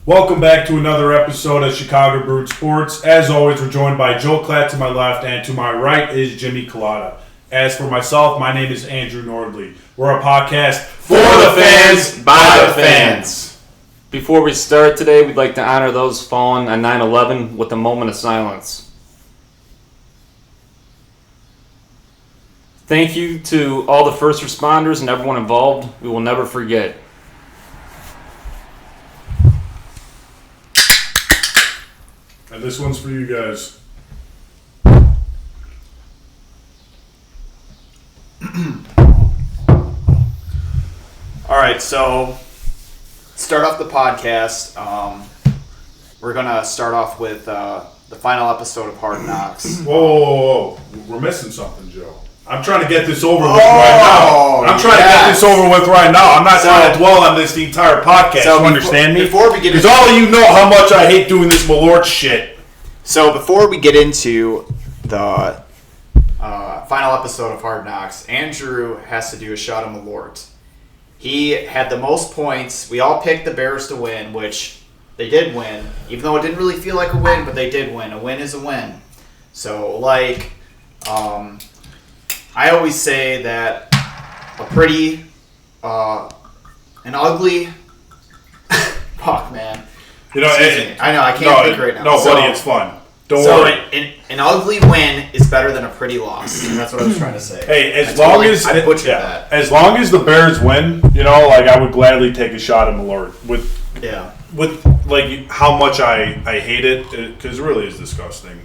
Welcome back to another episode of Chicago Brewed Sports. As always, we're joined by Joe Klatt to my left, and to my right is Jimmy Collada. As for myself, my name is Andrew Nordley. We're a podcast for the fans, by the fans. Before we start today, we'd like to honor those fallen on 9/11 with a moment of silence. Thank you to all the first responders and everyone involved. We will never forget. And this one's for you guys. All right, so start off the podcast. We're going to start off with the final episode of Hard Knocks. Whoa. We're missing something, Joe. I'm trying to get this over with right now. I'm trying to get this over with right now. I'm not trying to dwell on this the entire podcast. So you understand me? Before we get because all of you know how much I hate doing this Malort shit. So before we get into the final episode of Hard Knocks, Andrew has to do a shot of Malort. He had the most points. We all picked the Bears to win, which they did win, even though it didn't really feel like a win, but they did win. A win is a win. So, I always say that a pretty, an ugly, fuck, man. You know, I know, I can't think right now. No, buddy, it's fun. Don't worry. An ugly win is better than a pretty loss. That's what I was trying to say. Hey, as long as the Bears win, I would gladly take a shot at Malort with how much I hate it, because it really is disgusting.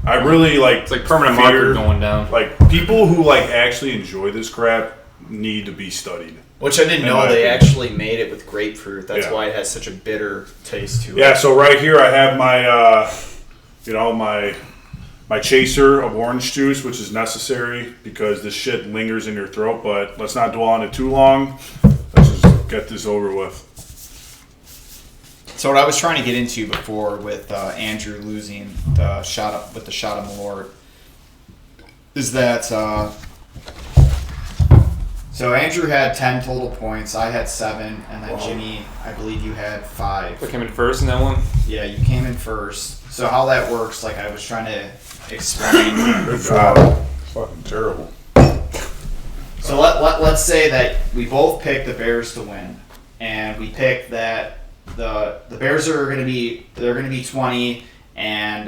I really it's like permanent marker going down. Like, people who actually enjoy this crap need to be studied. Which I didn't know they actually made it with grapefruit. That's why it has such a bitter taste to it. Yeah, so right here I have my my chaser of orange juice, which is necessary because this shit lingers in your throat, but let's not dwell on it too long. Let's just get this over with. So what I was trying to get into before with Andrew losing the shot of Malort is that so Andrew had 10 total points, I had 7, and then Jimmy, I believe you had 5. I came in first in that one? Yeah, you came in first. So how that works, I was trying to explain. Good job. Fucking terrible. So let's say that we both picked the Bears to win, and we picked that the Bears are going to be 20 and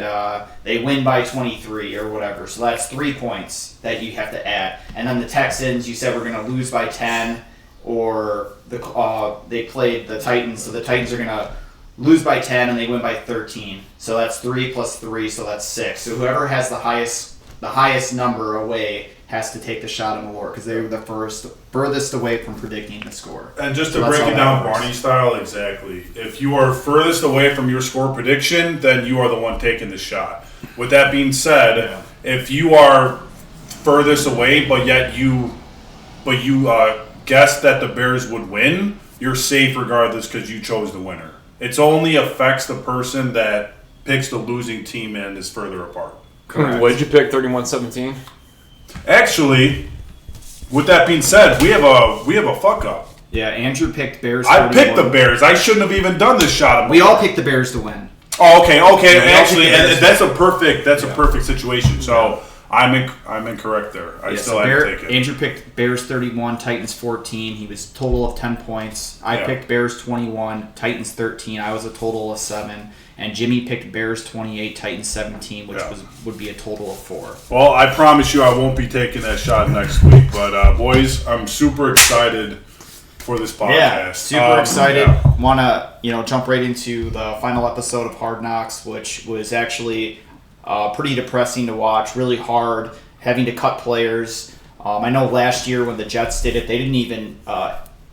they win by 23 or whatever. So that's 3 points that you have to add. And then the Texans, you said we're going to lose by 10, or they played the Titans, so the Titans are going to lose by 10 and they win by 13. So that's 3 plus 3, so that's 6. So whoever has the highest number away has to take the shot of Malort because they were the furthest away from predicting the score. And just to break it down Barney style, exactly. If you are furthest away from your score prediction, then you are the one taking the shot. With that being said, if you are furthest away, but you guessed that the Bears would win, you're safe regardless because you chose the winner. It only affects the person that picks the losing team and is further apart. Correct. What did you pick? 31-17. Actually, with that being said, we have a fuck up. Yeah, Andrew picked Bears. I picked the Bears. I shouldn't have even done this shot. We all picked the Bears to win. Oh, okay. Actually, that's a perfect situation. So I'm incorrect there. I still have to take it. Andrew picked Bears 31, Titans 14. He was total of 10 points. I picked Bears 21, Titans 13. I was a total of 7. And Jimmy picked Bears 28, Titans 17, which would be a total of 4. Well, I promise you I won't be taking that shot next week. But, boys, I'm super excited for this podcast. Yeah, super excited. Want to jump right into the final episode of Hard Knocks, which was actually pretty depressing to watch, really hard, having to cut players. I know last year when the Jets did it, they didn't even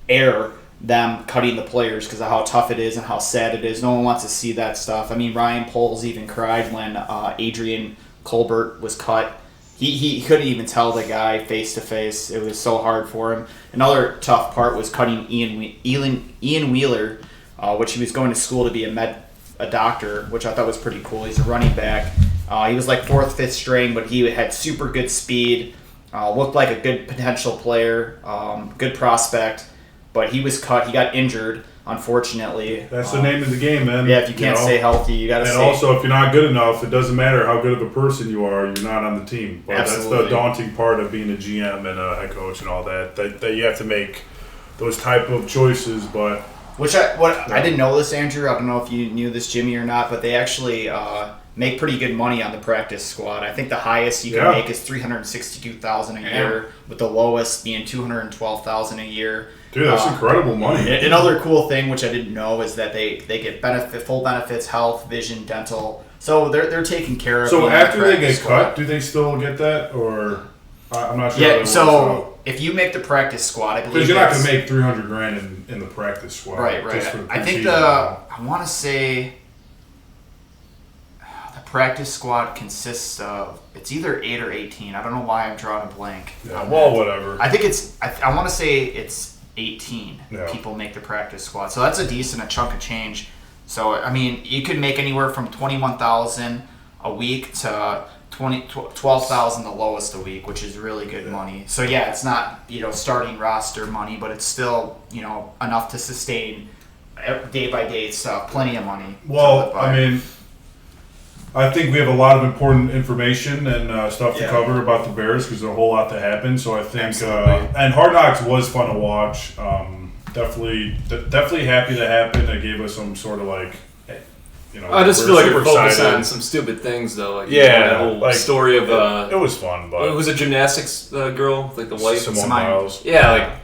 air them cutting the players because of how tough it is and how sad it is. No one wants to see that stuff. I mean, Ryan Poles even cried when Adrian Colbert was cut. He couldn't even tell the guy face to face. It was so hard for him. Another tough part was cutting Ian Wheeler, which he was going to school to be a doctor, which I thought was pretty cool. He's a running back. He was like 4th, 5th string, but he had super good speed. Looked like a good potential player, good prospect. But he was cut. He got injured. unfortunately. That's the name of the game, man. Yeah, if you can't stay healthy, you got to stay. And also, if you're not good enough, it doesn't matter how good of a person you are, you're not on the team. But Absolutely. That's the daunting part of being a GM and a head coach and all that you have to make those type of choices, but... I didn't know this, Andrew. I don't know if you knew this, Jimmy, or not, but they actually make pretty good money on the practice squad. I think the highest you can make is $362,000 a year, with the lowest being $212,000 a year. Dude, that's incredible money. Another cool thing, which I didn't know, is that they get full benefits, health, vision, dental. So they're taking care of. So after they get cut, do they still get that, or I'm not sure. Yeah. So if you make the practice squad, I believe because you're not going to make $300,000 in the practice squad, right? Just for the I think I want to say the practice squad consists of it's either 8 or 18. I don't know why I'm drawing a blank. Yeah. Well, whatever. I think it's. I want to say it's 18 people make the practice squad. So that's a chunk of change. So, I mean, you could make anywhere from $21,000 a week to $12,000 the lowest a week, which is really good money. So, yeah, it's not, starting roster money, but it's still, enough to sustain day by day stuff. Plenty of money. Well, I mean, I think we have a lot of important information and stuff to cover about the Bears because there's a whole lot to happen. So I think, and Hard Knocks was fun to watch. Definitely happy that happened. It gave us some sort of I just feel like we're focused on some stupid things though. That whole story of it was fun, but it was a gymnastics girl, like the wife, Simone Biles. Yeah,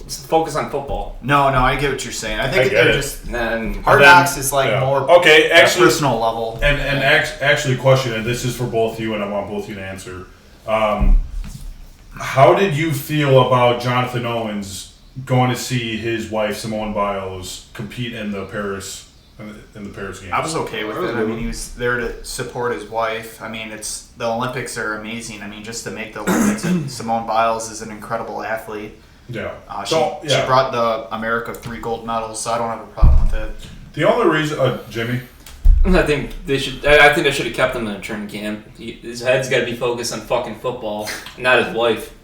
focus on football. No, I get what you're saying. I think they're just Hard Knocks is more actually personal level. And actually, question, and this is for both you, and I want both you to answer. How did you feel about Jonathan Owens going to see his wife Simone Biles compete in the Paris games? I was okay with it. I mean, he was there to support his wife. I mean, the Olympics are amazing. I mean, just to make the Olympics, and Simone Biles is an incredible athlete. Yeah. She brought the America 3 gold medals, so I don't have a problem with it. The only reason, Jimmy? I think they should have kept him in a training camp. His head's got to be focused on fucking football, not his wife.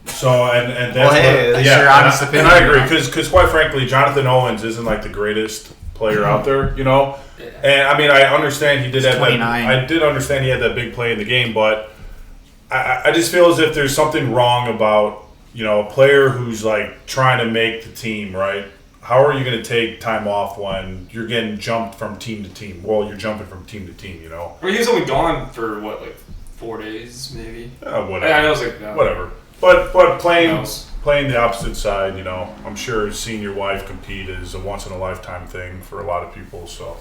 So and that's your honest opinion. And I agree because quite frankly, Jonathan Owens isn't the greatest player out there, Yeah. And I mean, I understand he did have 29. I did understand he had that big play in the game, but I just feel as if there's something wrong about a player who's trying to make the team, right? How are you going to take time off when you're getting jumped from team to team? Well, you're jumping from team to team, I mean, he was only gone for 4 days, maybe. Whatever. I know whatever. But playing the opposite side, I'm sure seeing your wife compete is a once in a lifetime thing for a lot of people. So,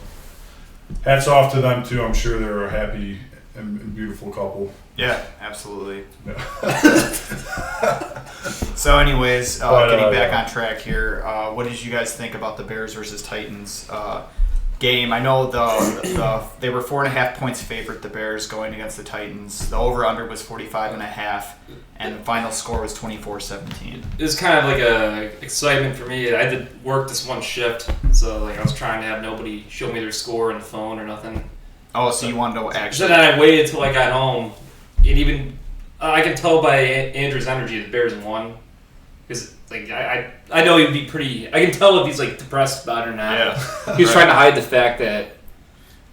hats off to them too. I'm sure they're a happy and beautiful couple. Yeah, absolutely. Yeah. So, anyways, getting back on track here, what did you guys think about the Bears versus Titans game? I know they were 4.5 points favorite, the Bears, going against the Titans. The over-under was 45.5, and the final score was 24-17. It was kind of like a excitement for me. I did work this one shift, so I was trying to have nobody show me their score on the phone or nothing. Oh, so you wanted to actually... So then I waited till I got home, and even I can tell by Andrew's energy the Bears won. Because I know he'd be pretty... I can tell if he's depressed about it or not. Yeah. He was trying to hide the fact that...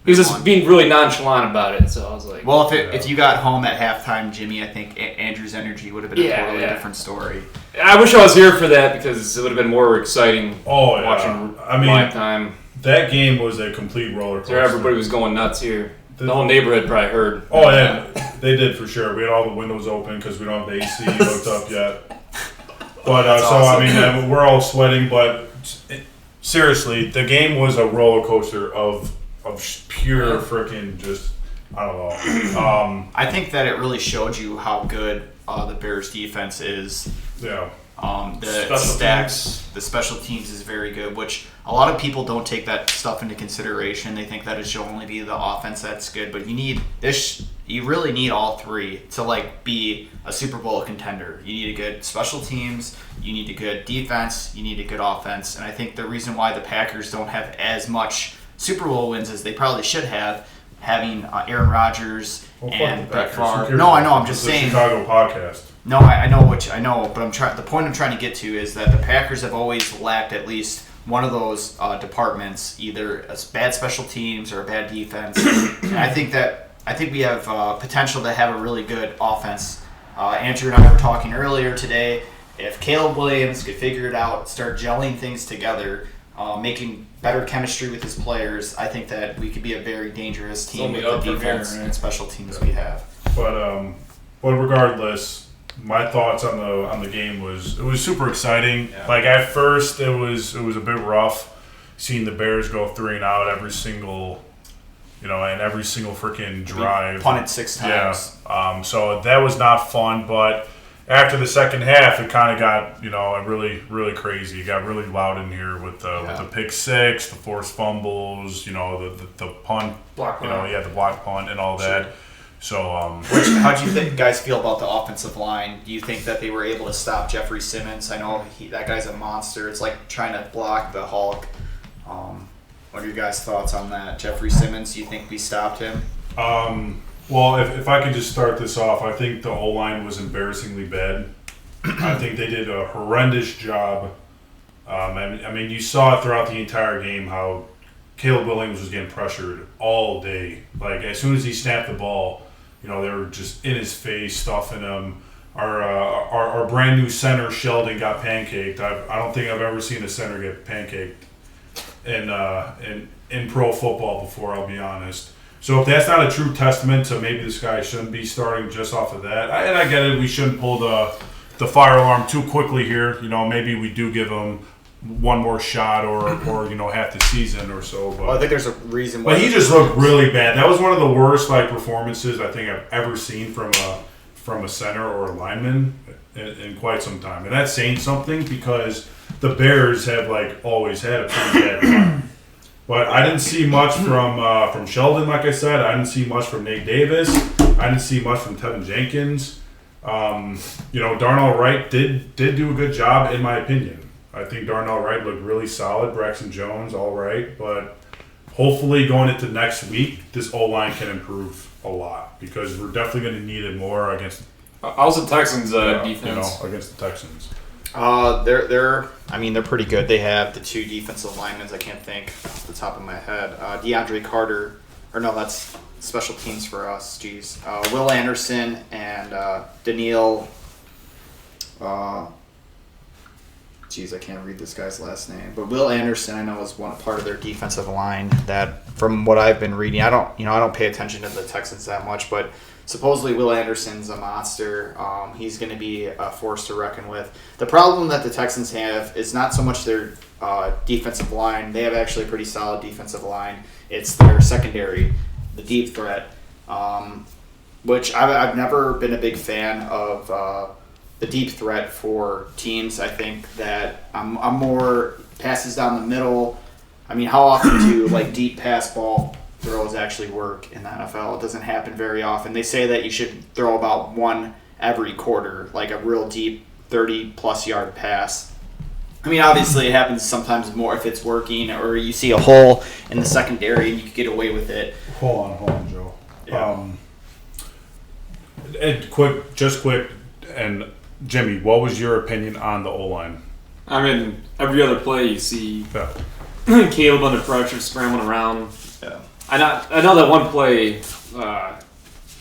He was just being really nonchalant about it, so I was like... Well, if you got home at halftime, Jimmy, I think Andrew's energy would have been a totally different story. I wish I was here for that because it would have been more exciting watching live time. That game was a complete roller coaster. Everybody was going nuts here. The whole neighborhood probably heard. Oh, yeah. They did for sure. We had all the windows open because we don't have the AC hooked up yet. But awesome. I mean, we're all sweating. But seriously, the game was a roller coaster of pure freaking just I don't know. I think that it really showed you how good the Bears defense is. Yeah. The special teams is very good, which a lot of people don't take that stuff into consideration. They think that it should only be the offense that's good, but you really need all three to be a Super Bowl contender. You need a good special teams, you need a good defense, you need a good offense, and I think the reason why the Packers don't have as much Super Bowl wins as they probably should have, having Aaron Rodgers and Brett Favre. No, I know. I'm just saying. Chicago podcast. No, I know, but the point I'm trying to get to is that the Packers have always lacked at least one of those departments, either a bad special teams or a bad defense. And I think we have potential to have a really good offense. Andrew and I were talking earlier today. If Caleb Williams could figure it out, start gelling things together, making better chemistry with his players, I think that we could be a very dangerous team with the defense and special teams we have. But regardless, my thoughts on the game was it was super exciting. Yeah. Like at first, it was a bit rough seeing the Bears go 3 and out every single freaking drive. Punted 6 times. Yeah. So that was not fun, but after the second half, it kind of got, really, really crazy. It got really loud in here with the pick six, the forced fumbles, the punt, block punt. The block punt and all that. So, how do you guys feel about the offensive line? Do you think that they were able to stop Jeffrey Simmons? I know that guy's a monster. It's like trying to block the Hulk. What are your guys' thoughts on that? Jeffrey Simmons, do you think we stopped him? Well, if I could just start this off, I think the O-line was embarrassingly bad. I think they did a horrendous job. I mean, you saw it throughout the entire game how Caleb Williams was getting pressured all day. Like, as soon as he snapped the ball, they were just in his face, stuffing him. Our brand new center, Sheldon, got pancaked. I don't think I've ever seen a center get pancaked in pro football before, I'll be honest. So if that's not a true testament to maybe this guy shouldn't be starting just off of that, and I get it, we shouldn't pull the fire alarm too quickly here. Maybe we do give him one more shot or half the season or so. But I think there's a reason why. But he just looked really bad. That was one of the worst performances I think I've ever seen from a center or a lineman in quite some time, and that's saying something because the Bears have always had a pretty bad time. But I didn't see much from Sheldon, like I said. I didn't see much from Nate Davis. I didn't see much from Tevin Jenkins. Darnell Wright did do a good job, in my opinion. I think Darnell Wright looked really solid. Braxton Jones, all right. But hopefully going into next week, this O-line can improve a lot because we're definitely going to need it more against how's the Texans' defense? Against the Texans. They're pretty good. They have the 2 defensive linemen. I can't think off the top of my head. DeAndre Carter, or no, that's special teams for us. Jeez, Will Anderson and Daniil. I can't read this guy's last name, but Will Anderson I know is part of their defensive line. That, from what I've been reading, I don't pay attention to the Texans that much, but supposedly Will Anderson's a monster. He's going to be a force to reckon with. The problem that the Texans have is not so much their defensive line. They have actually a pretty solid defensive line. It's their secondary, the deep threat, which I've never been a big fan of the deep threat for teams. I think that I'm more passes down the middle. I mean, how often do deep pass ball throws actually work in the NFL? It doesn't happen very often. They say that you should throw about one every quarter, like a real deep 30-plus yard pass. I mean, obviously it happens sometimes more if it's working or you see a hole in the secondary and you can get away with it. Hold on, Joe. Yeah. And quick, and Jimmy, what was your opinion on the O-line? I mean, every other play you see Caleb under pressure, scrambling around. Yeah. I know that one play, what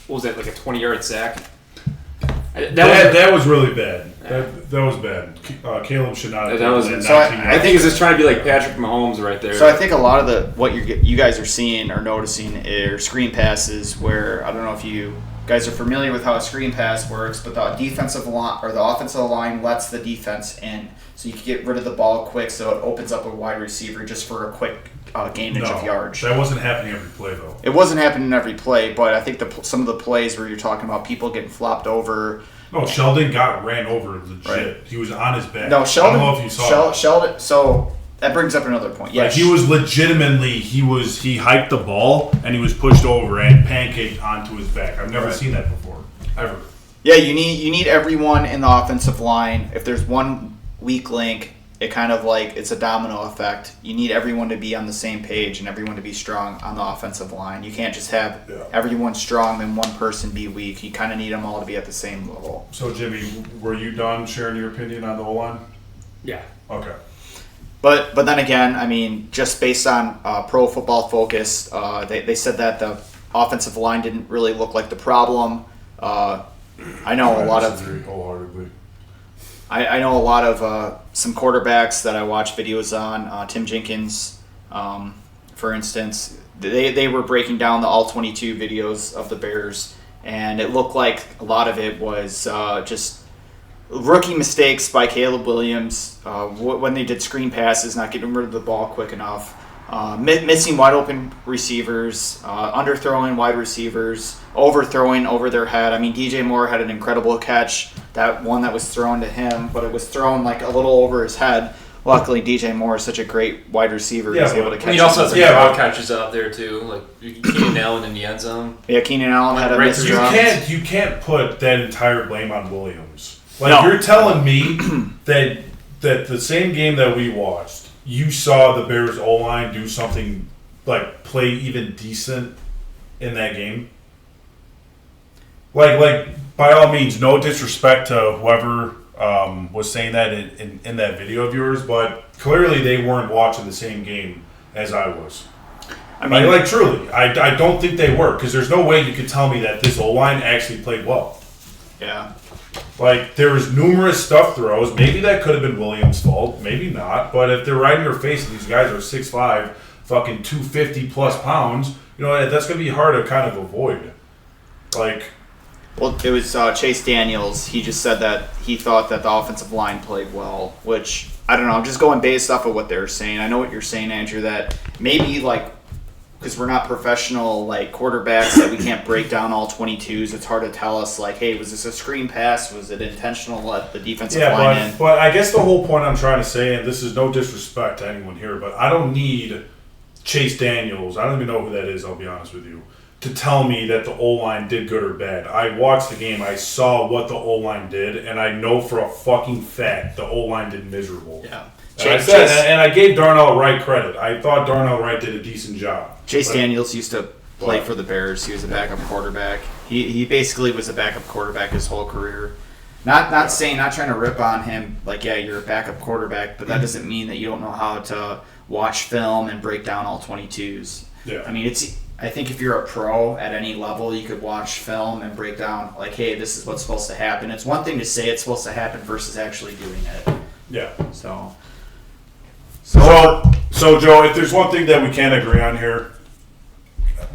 was that, like a 20-yard sack? That was really bad. That was bad. Caleb should not have done that. So I think it's just trying to be like Patrick Mahomes right there. So I think a lot of what you guys are seeing or noticing are screen passes where, I don't know if you guys are familiar with how a screen pass works, but the defensive line or the offensive line lets the defense in. So you can get rid of the ball quick so it opens up a wide receiver just for a quick gainage of yards. That wasn't happening every play, though. It wasn't happening every play, but I think some of the plays where you're talking about people getting flopped over. No, Sheldon got ran over legit. Right. He was on his back. No, Sheldon. I don't know if you saw Sheldon. So that brings up another point. Yeah, he was legitimately he hiked the ball and he was pushed over and pancaked onto his back. I've never seen that before, ever. Yeah, you need everyone in the offensive line. If there's one weak link, it kind of it's a domino effect. You need everyone to be on the same page and everyone to be strong on the offensive line. You can't just have everyone strong and one person be weak. You kind of need them all to be at the same level. So, Jimmy, were you done sharing your opinion on the O-line? Yeah. Okay. But then again, I mean, just based on Pro Football Focus, they said that the offensive line didn't really look like the problem. I know a lot of wholeheartedly. I know a lot of some quarterbacks that I watch videos on. Tim Jenkins, for instance, they were breaking down the all 22 videos of the Bears, and it looked like a lot of it was just rookie mistakes by Caleb Williams when they did screen passes, not getting rid of the ball quick enough, missing wide open receivers, underthrowing wide receivers, overthrowing over their head. I mean, DJ Moore had an incredible catch, that one that was thrown to him, but it was thrown like a little over his head. Luckily, DJ Moore is such a great wide receiver. Yeah, he's able to catch. He also has some drop catches out there too, like Keenan Allen in the end zone. Yeah, Keenan Allen had a missed drop. You can't put that entire blame on Williams. Like you're telling me that the same game that we watched, you saw the Bears O-line do something like play even decent in that game. Like by all means, no disrespect to whoever was saying that in that video of yours, but clearly they weren't watching the same game as I was. I mean, like truly, I don't think they were, because there's no way you could tell me that this O-line actually played well. Yeah. Like, there was numerous stuff throws. Maybe that could have been Williams' fault. Maybe not. But if they're right in your face and these guys are 6'5", fucking 250 plus pounds, you know, that's going to be hard to kind of avoid. Like, well, it was Chase Daniels. He just said that he thought that the offensive line played well, which, I don't know, I'm just going based off of what they're saying. I know what you're saying, Andrew, that maybe, like, because we're not professional, like, quarterbacks, that we can't break down all 22s, it's hard to tell us, like, hey, was this a screen pass? Was it intentional? Let the defensive line in? But I guess the whole point I'm trying to say, and this is no disrespect to anyone here, but I don't need Chase Daniels, I don't even know who that is, I'll be honest with you, to tell me that the O-line did good or bad. I watched the game, I saw what the O-line did, and I know for a fucking fact the O-line did miserable. Yeah. And I gave Darnell Wright credit. I thought Darnell Wright did a decent job. Chase Daniels used to play for the Bears. He was a backup quarterback. He basically was a backup quarterback his whole career. Not trying to rip on him, like, yeah, you're a backup quarterback, but that doesn't mean that you don't know how to watch film and break down all 22s. Yeah. I mean, I think if you're a pro at any level, you could watch film and break down, like, hey, this is what's supposed to happen. It's one thing to say it's supposed to happen versus actually doing it. Yeah. So Joe, if there's one thing that we can agree on here,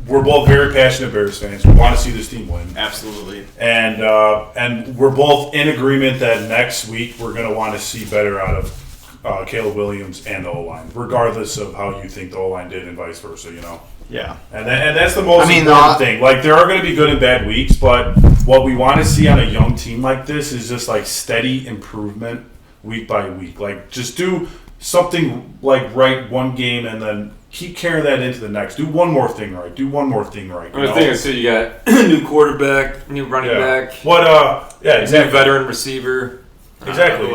we're both very passionate Bears fans. We want to see this team win. Absolutely. And we're both in agreement that next week we're going to want to see better out of Caleb Williams and the O-line, regardless of how you think the O-line did and vice versa, you know? Yeah. And that's the most important thing. Like, there are going to be good and bad weeks, but what we want to see on a young team like this is just, like, steady improvement week by week. Like, just do something like right one game and then keep carrying that into the next. Do one more thing right. I think so. You got new quarterback, new running back. Exactly. New veteran receiver. Exactly.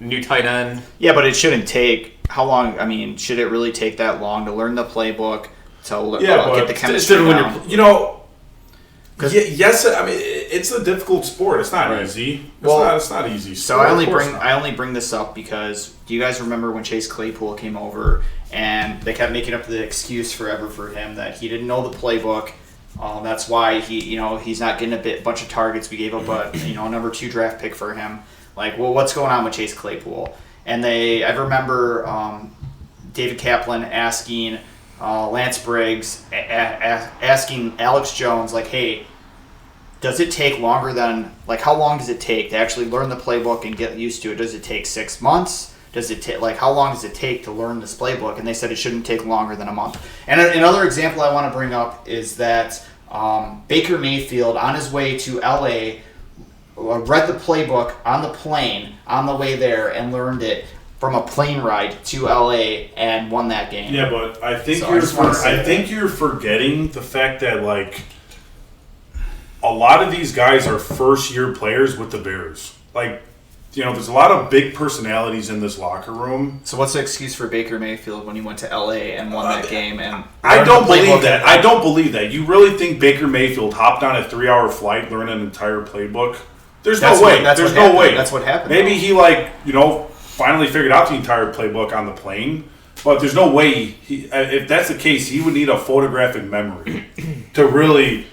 New tight end. Yeah, but it shouldn't take how long? I mean, should it really take that long to learn the playbook, to get the chemistry down? Yes, I mean, it's a difficult sport. It's not easy. It's not easy. So I only bring this up because, do you guys remember when Chase Claypool came over and they kept making up the excuse forever for him that he didn't know the playbook? That's why he's not getting a bunch of targets. We gave up a number 2 draft pick for him. Like, well, what's going on with Chase Claypool? And I remember David Kaplan asking Lance Briggs, asking Alex Jones, like, hey, does it take longer than, like, how long does it take to actually learn the playbook and get used to it? Does it take 6 months? Does it take, like, how long does it take to learn this playbook? And they said it shouldn't take longer than a month. And another example I want to bring up is that Baker Mayfield, on his way to LA, read the playbook on the plane on the way there and learned it from a plane ride to LA and won that game. Yeah, but I think you're forgetting the fact that, like, a lot of these guys are first-year players with the Bears. Like, there's a lot of big personalities in this locker room. So what's the excuse for Baker Mayfield when he went to LA and won that game? And I don't believe that. I don't believe that. You really think Baker Mayfield hopped on a 3-hour flight, learned an entire playbook? There's no way. That's no way. That's what happened. Maybe he, finally figured out the entire playbook on the plane. But there's no way, if that's the case, he would need a photographic memory to really...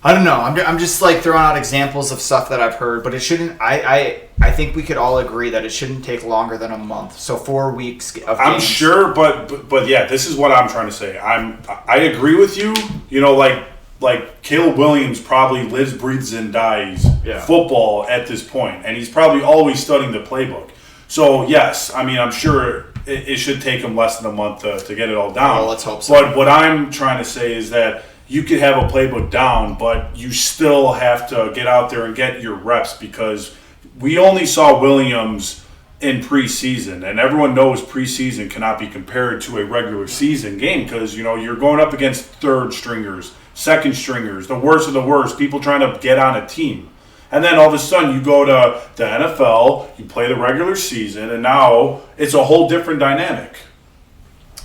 I don't know. I'm just like throwing out examples of stuff that I've heard, but it shouldn't... I think we could all agree that it shouldn't take longer than a month. So 4 weeks of games. I'm sure, but yeah, this is what I'm trying to say. I agree with you. You know, like Caleb Williams probably lives, breathes, and dies football at this point, and he's probably always studying the playbook. So yes, I mean, I'm sure it should take him less than a month to get it all down. Well, let's hope so. But what I'm trying to say is that you could have a playbook down, but you still have to get out there and get your reps, because we only saw Williams in preseason, and everyone knows preseason cannot be compared to a regular season game, because you're going up against third stringers, second stringers, the worst of the worst, people trying to get on a team. And then all of a sudden you go to the NFL, you play the regular season, and now it's a whole different dynamic.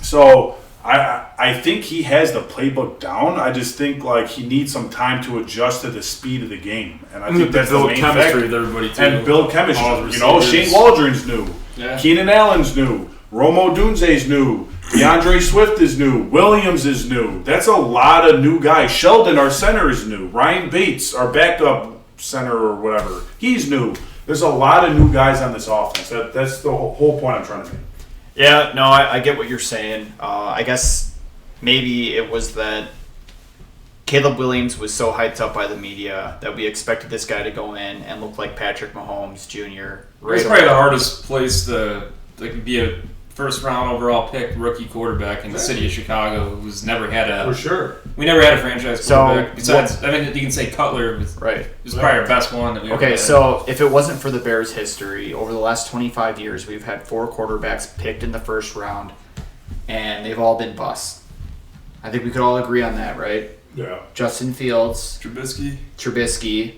So I think he has the playbook down. I just think he needs some time to adjust to the speed of the game. And I think that's the main chemistry factor. with everybody too. And build chemistry. Shane Waldron's new. Yeah. Keenan Allen's new. Romo Dunze's new. DeAndre Swift is new. Williams is new. That's a lot of new guys. Sheldon, our center, is new. Ryan Bates, our backup center or whatever, he's new. There's a lot of new guys on this offense. That's the whole point I'm trying to make. Yeah, no, I get what you're saying. I guess maybe it was that Caleb Williams was so hyped up by the media that we expected this guy to go in and look like Patrick Mahomes Jr. It's probably the hardest place to be a first-round overall pick rookie quarterback in the city of Chicago, who's never had a... For sure. We never had a franchise quarterback. Besides, I mean, you can say Cutler was, right. was probably our best one that we ever had. So if it wasn't for the Bears' history, over the last 25 years, we've had 4 quarterbacks picked in the first round, and they've all been busts. I think we could all agree on that, right? Yeah. Justin Fields. Trubisky.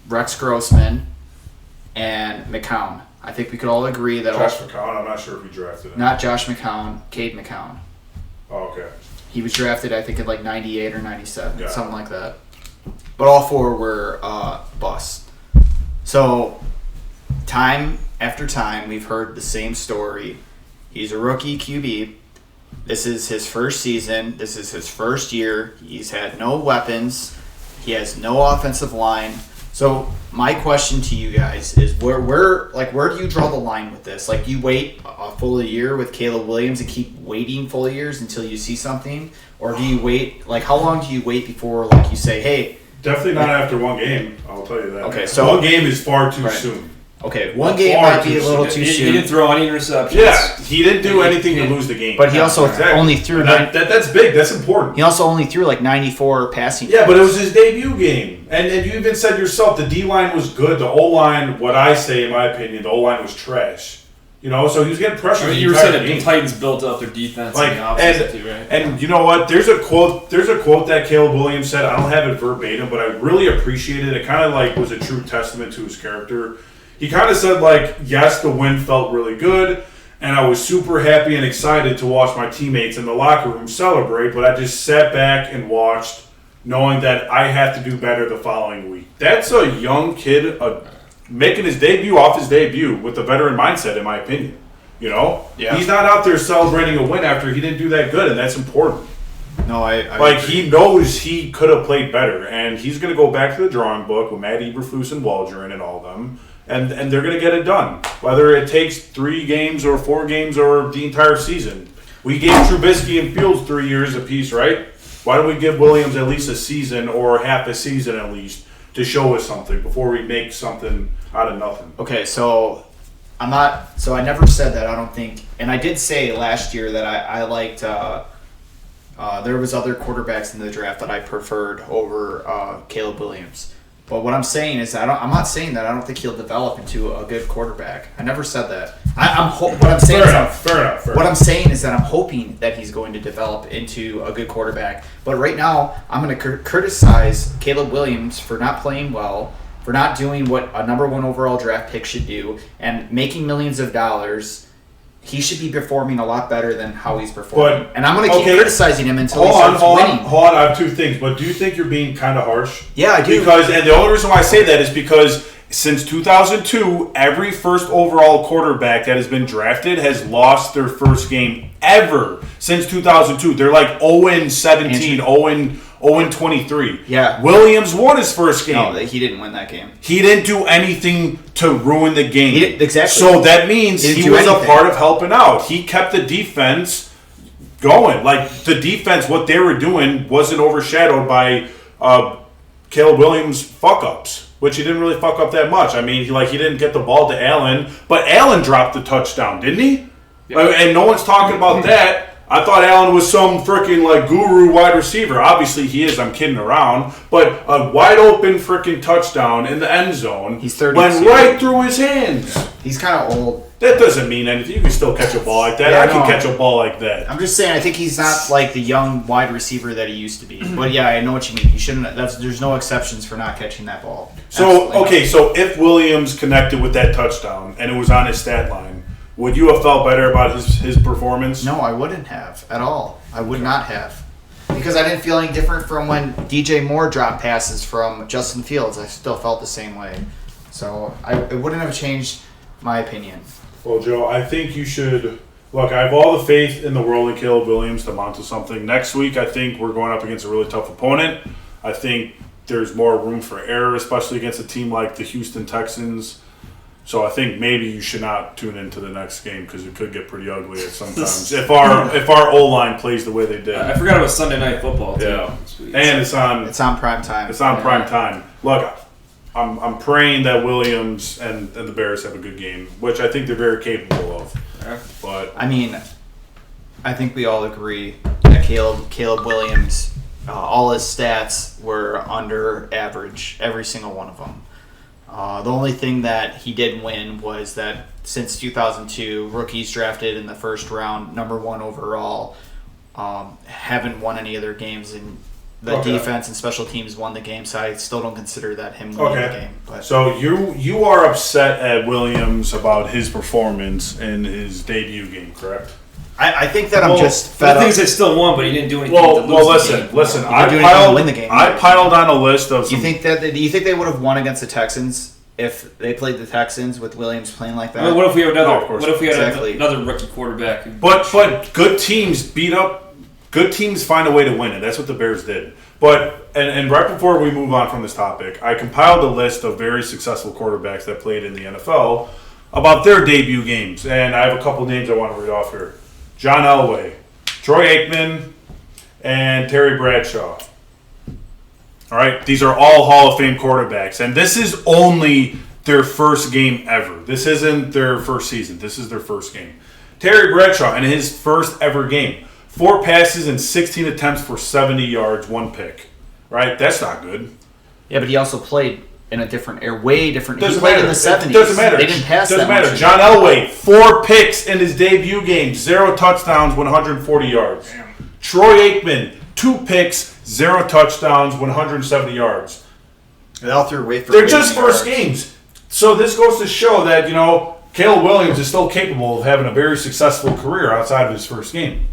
Rex Grossman, and McCown. I think we could all agree that... Josh McCown, I'm not sure if he drafted him. Not Josh McCown, Cade McCown. Oh, okay. He was drafted, I think, in 98 or 97, something like that. But all 4 were busts. So, time after time, we've heard the same story. He's a rookie QB. This is his first season. This is his first year. He's had no weapons. He has no offensive line. So my question to you guys is where do you draw the line with this? You wait a full year with Caleb Williams and keep waiting full years until you see something, or do you wait? How long do you wait before you say, hey? Definitely not after one game. I'll tell you that. Okay, so one game is far too soon. Okay, one game might be a little too soon. He didn't throw any interceptions. Yeah, he didn't do anything to lose the game. But he also only threw... That's big. That's important. He also only threw 94 passing. Yeah, but it was his debut game. And you even said yourself, the D-line was good. The O-line, what I say, in my opinion, the O-line was trash. So he was getting pressure. You were saying that the Titans built up their defense and the offense too, right? And you know what? There's a quote that Caleb Williams said. I don't have it verbatim, but I really appreciate it. It kind of was a true testament to his character. He kind of said, yes, the win felt really good, and I was super happy and excited to watch my teammates in the locker room celebrate, but I just sat back and watched, knowing that I have to do better the following week. That's a young kid making his debut off his debut with a veteran mindset, in my opinion. Yeah. He's not out there celebrating a win after he didn't do that good, and that's important. No, I he knows he could have played better, and he's going to go back to the drawing book with Matt Eberflus and Waldron and all of them. And they're going to get it done, whether it takes 3 games or 4 games or the entire season. We gave Trubisky and Fields 3 years apiece, right? Why don't we give Williams at least a season or half a season at least to show us something before we make something out of nothing? Okay, so I never said that. I don't think, and I did say last year that I liked. There was other quarterbacks in the draft that I preferred over Caleb Williams. But what I'm saying is I'm not saying that I don't think he'll develop into a good quarterback. I never said that. What I'm saying is that I'm hoping that he's going to develop into a good quarterback. But right now, I'm going to criticize Caleb Williams for not playing well, for not doing what a number 1 overall draft pick should do, and making millions of dollars. He should be performing a lot better than how he's performing. And I'm going to keep criticizing him until he starts winning. Hold on, I have 2 things. But do you think you're being kind of harsh? Yeah, I do. And the only reason why I say that is because since 2002, every first overall quarterback that has been drafted has lost their first game ever since 2002. They're like 0-17, 0-23. Yeah. Williams won his first game. No, he didn't win that game. He didn't do anything to ruin the game. Exactly. So that means he was a part of helping out. He kept the defense going. Like, the defense, what they were doing wasn't overshadowed by Caleb Williams' fuck-ups, which he didn't really fuck up that much. I mean, he didn't get the ball to Allen, but Allen dropped the touchdown, didn't he? Yeah. And no one's talking about that. I thought Allen was some freaking guru wide receiver. Obviously he is. I'm kidding around. But a wide open freaking touchdown in the end zone. He's 30. Went right through his hands. He's kind of old. That doesn't mean anything. You can still catch a ball like that. I can catch a ball like that. I'm just saying. I think he's not like the young wide receiver that he used to be. But yeah, I know what you mean. You shouldn't. There's no exceptions for not catching that ball. So so if Williams connected with that touchdown and it was on his stat line, would you have felt better about his performance? No, I wouldn't have at all. I would not have. Because I didn't feel any different from when DJ Moore dropped passes from Justin Fields. I still felt the same way. So it wouldn't have changed my opinion. Well, Joe, I think you should... Look, I have all the faith in the world in Caleb Williams to mount to something. Next week, I think we're going up against a really tough opponent. I think there's more room for error, especially against a team like the Houston Texans. So I think maybe you should not tune into the next game because it could get pretty ugly at sometimes if our O-line plays the way they did. I forgot about Sunday Night Football too. Yeah, and it's on prime time. It's on prime time. Look, I'm praying that Williams and the Bears have a good game, which I think they're very capable of. Yeah. But I mean, I think we all agree that Caleb Williams, all his stats were under average, every single one of them. The only thing that he did win was that since 2002, rookies drafted in the first round, number 1 overall, haven't won any of their games, and the defense and special teams won the game, so I still don't consider that him winning the game. But. So you are upset at Williams about his performance in his debut game, correct? I think that I'm just fed up. The thing is, they still won, but he didn't do anything to lose the game. Listen. I piled on a list of. Do you think they would have won against the Texans if they played the Texans with Williams playing like that? Well, what if we have another? No, what if we had another rookie quarterback? But good teams beat up. Good teams find a way to win, and that's what the Bears did. But and right before we move on from this topic, I compiled a list of very successful quarterbacks that played in the NFL about their debut games, and I have a couple names I want to read off here. John Elway, Troy Aikman, and Terry Bradshaw. All right, these are all Hall of Fame quarterbacks, and this is only their first game ever. This isn't their first season. This is their first game. Terry Bradshaw in his first ever game, 4 passes and 16 attempts for 70 yards, 1 pick. Right, that's not good. Yeah, but he also played in a different, way different. Doesn't he played matter. in the 70s. Doesn't matter. They didn't pass Doesn't that matter. much. John Elway, 4 picks in his debut game, 0 touchdowns, 140 yards. Damn. Troy Aikman, 2 picks, 0 touchdowns, 170 yards. They all threw away for. They're just first games. So this goes to show that, Caleb Williams is still capable of having a very successful career outside of his first game.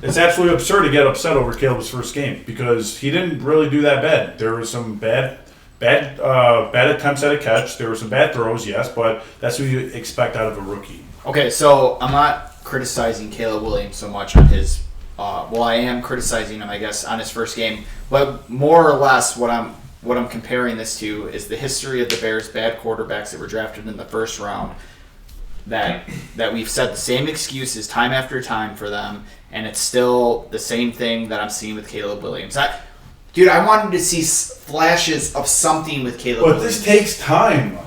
It's absolutely absurd to get upset over Caleb's first game because he didn't really do that bad. There were some bad attempts at a catch. There were some bad throws, yes, but that's what you expect out of a rookie. Okay, so I'm not criticizing Caleb Williams so much on his. I am criticizing him, I guess, on his first game, but more or less what I'm comparing this to is the history of the Bears' bad quarterbacks that were drafted in the first round. That we've said the same excuses time after time for them, and it's still the same thing that I'm seeing with Caleb Williams. I wanted to see flashes of something with Caleb Williams. But this takes time.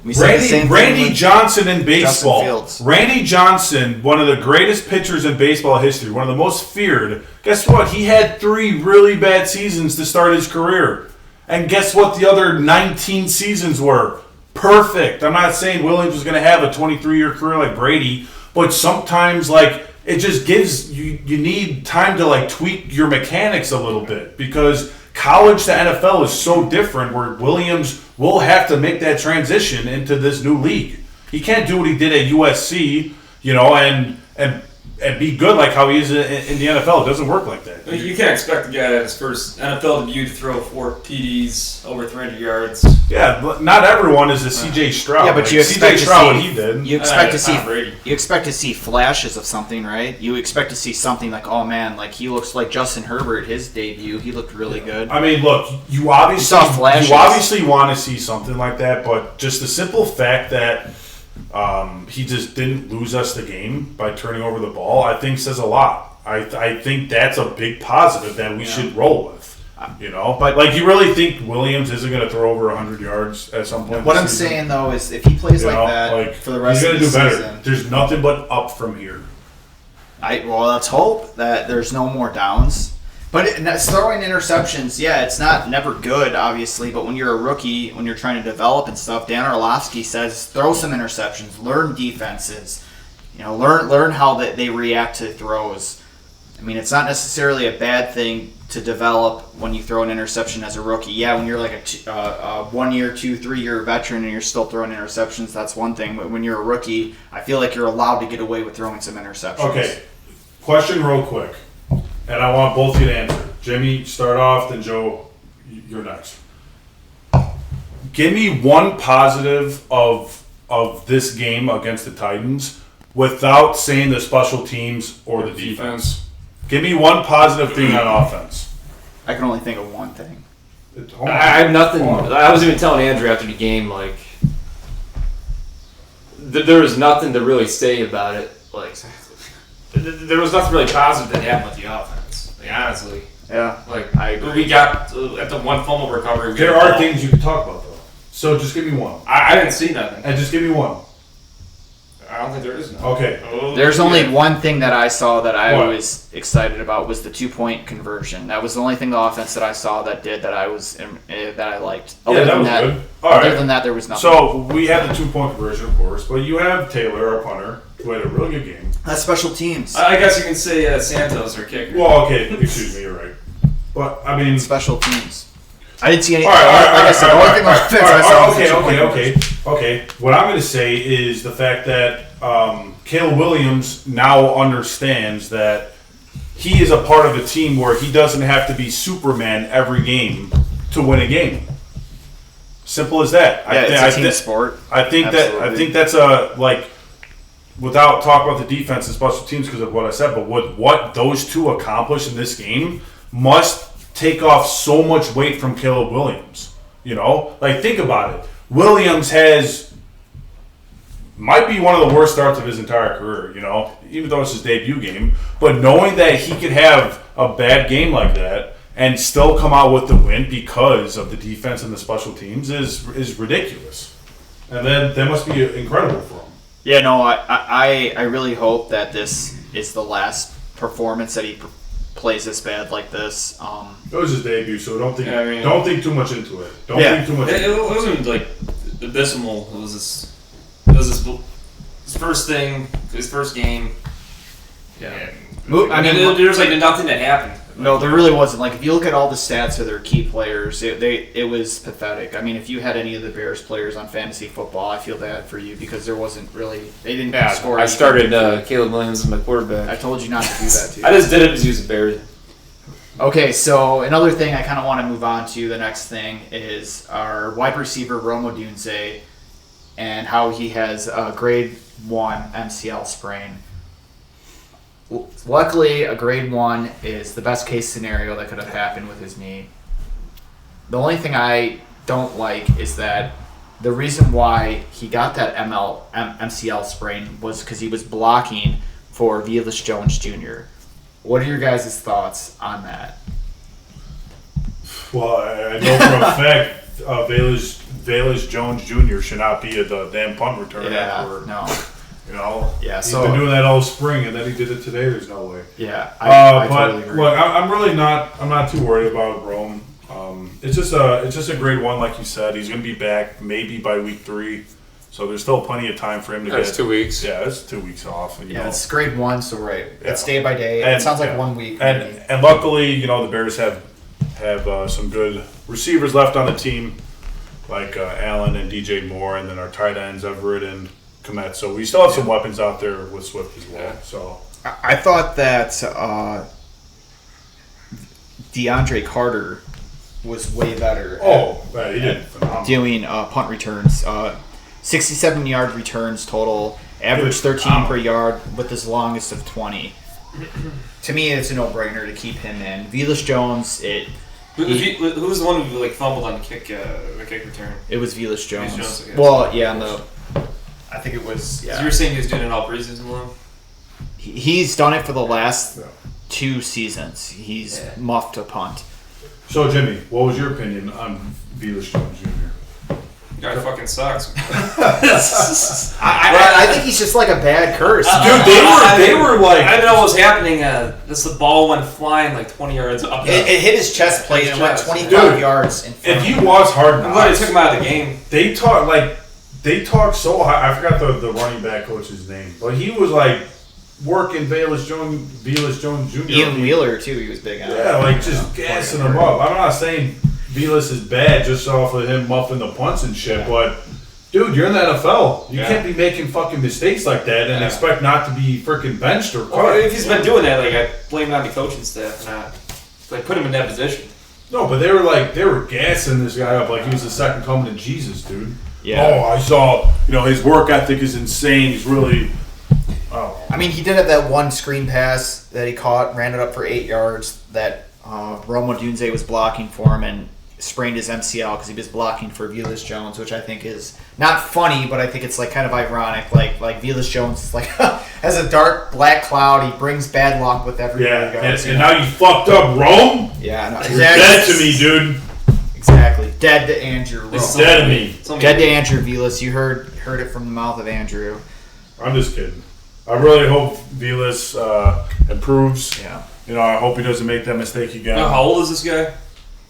Randy Johnson in baseball. Randy Johnson, one of the greatest pitchers in baseball history, one of the most feared. Guess what? He had 3 really bad seasons to start his career. And guess what the other 19 seasons were? Perfect. I'm not saying Williams was going to have a 23-year career like Brady, but sometimes it just gives you need time to tweak your mechanics a little bit because college to NFL is so different where Williams will have to make that transition into this new league. He can't do what he did at USC, and and be good like how he is in the NFL. It doesn't work like that. I mean, you can't expect the guy at his first NFL debut to throw 4 TDs over 300 yards. Yeah, but not everyone is a C.J. Stroud. Yeah, but you expect C.J. to Stroud, see what he did. You expect to see Tom Brady. You expect to see flashes of something, right? You expect to see something like, oh man, like he looks like Justin Herbert. His debut, he looked really good. I mean, look, you obviously want to see something like that, but just the simple fact that he just didn't lose us the game by turning over the ball, I think says a lot. I think that's a big positive that we should roll with. But like, you really think Williams isn't going to throw over 100 yards at some point? What I'm saying though is, if he plays like that for the rest of the season, better. There's nothing but up from here. Let's hope that there's no more downs. But throwing interceptions, it's never good, obviously. But when you're a rookie, when you're trying to develop and stuff, Dan Orlovsky says throw some interceptions, learn defenses, learn how they react to throws. I mean, it's not necessarily a bad thing to develop when you throw an interception as a rookie. Yeah, when you're like a 1 year, 2, 3 year veteran and you're still throwing interceptions, that's one thing. But when you're a rookie, I feel like you're allowed to get away with throwing some interceptions. Okay, question real quick, and I want both of you to answer. Jimmy, start off, then Joe, you're next. Give me one positive of this game against the Titans without saying the special teams or the defense. Give me one positive thing on offense. I can only think of one thing. I have nothing. I was even telling Andrew after the game, like, there was nothing to really say about it. Like, there was nothing really positive that happened with the offense. Like, honestly. Yeah. Like, I agree. We got at the one fumble recovery. There are things you can talk about, though. So just give me one. I didn't see nothing. And just give me one. I don't think there is nothing. Okay. There's only one thing that I saw that I was excited about, was the 2-point conversion. That was the only thing the offense that I saw that I liked. Other than that, there was nothing. So we had the 2-point conversion, of course, but you have Taylor, our punter, who had a really good game. That's special teams. I guess you can say Santos or kicker. Well, okay, excuse me, you're right. But I mean, special teams. I didn't see any. Okay. What I'm going to say is the fact that Caleb Williams now understands that he is a part of a team where he doesn't have to be Superman every game to win a game. Simple as that. It's a team sport. I think that's without talking about the defense and special teams because of what I said, but what those two accomplish in this game must take off so much weight from Caleb Williams. Think about it. Williams might be one of the worst starts of his entire career, even though it's his debut game. But knowing that he could have a bad game like that and still come out with the win because of the defense and the special teams is ridiculous. And then that must be incredible for him. Yeah, no, I really hope that this is the last performance that he plays this bad like this. It was his debut, so don't think too much into it. Think too much. It wasn't like abysmal. It was his first thing, his first game. Yeah. There's like nothing that happened. No, there really wasn't. Like, if you look at all the stats of their key players, it was pathetic. I mean, if you had any of the Bears players on fantasy football, I feel bad for you because there wasn't really. They didn't score. I started Caleb Williams as my quarterback. I told you not to do that too. I just did it because he was a Bears. Okay, so another thing I kind of want to move on to, the next thing, is our wide receiver, Rome Odunze, and how he has a grade 1 MCL sprain. Luckily, a grade 1 is the best case scenario that could have happened with his knee. The only thing I don't like is that the reason why he got that MCL sprain was because he was blocking for Velus Jones Jr. What are your guys' thoughts on that? Well, I know for a fact Velus Jones Jr. should not be the damn punt returner. He's been doing that all spring, and then he did it today. There's no way. Yeah, I totally agree. Look, I'm not too worried about Rome. It's just a grade 1, like you said. He's going to be back maybe by week 3, so there's still plenty of time for him to get. That's 2 weeks. Yeah, it's 2 weeks off. It's grade 1, so right. Yeah. It's day by day. It sounds like 1 week. And luckily, the Bears have some good receivers left on the team, like Allen and DJ Moore, and then our tight ends Everett and Komet. So we still have some weapons out there with Swift as well. Yeah. So I thought that DeAndre Carter was way better. He did phenomenal. Doing punt returns. 67-yard returns total. Average 13 per yard with his longest of 20. To me, it's a no-brainer to keep him in. Velus Jones, Who was the one who fumbled on the kick return? It was Velus Jones. Okay. Well, yeah, I think it was. So you were saying he was doing it all preseason long? He's done it for the last 2 seasons. He's muffed a punt. So, Jimmy, what was your opinion on Velus Jones Jr.? Guy fucking sucks. I think he's just like a bad curse. Dude, they were like... I don't know what was happening. The ball went flying like 20 yards up. It hit his chest plate and went 25 yards. If you watch Hard Knocks... I'm glad they took him out of the game. They talk so high. I forgot the running back coach's name. But he was like working Velus Jones Jr. Ian Wheeler, too, he was big on. Yeah, like just gassing him up. I'm not saying Velus is bad just off of him muffing the punts and shit, but dude, you're in the NFL. You can't be making fucking mistakes like that and expect not to be freaking benched or cut. Well, if he's been doing that, I blame it on the coaching staff, not put him in that position. No, but they were gassing this guy up like he was the second coming of Jesus, dude. Yeah. Oh, I saw. His work ethic is insane. He's really. Oh. I mean, he did have that one screen pass that he caught, ran it up for 8 yards. That Rome Odunze was blocking for him and sprained his MCL because he was blocking for Velus Jones, which I think is not funny, but I think it's kind of ironic. Like Velus Jones is has a dark black cloud. He brings bad luck with everybody. Yeah, and now you fucked up Rome. Yeah, no, exactly. You're dead to me, dude. Exactly, dead to Andrew. It's dead to me. Dead to Andrew Velus. You heard it from the mouth of Andrew. I'm just kidding. I really hope Velus improves. Yeah. I hope he doesn't make that mistake again. How old is this guy?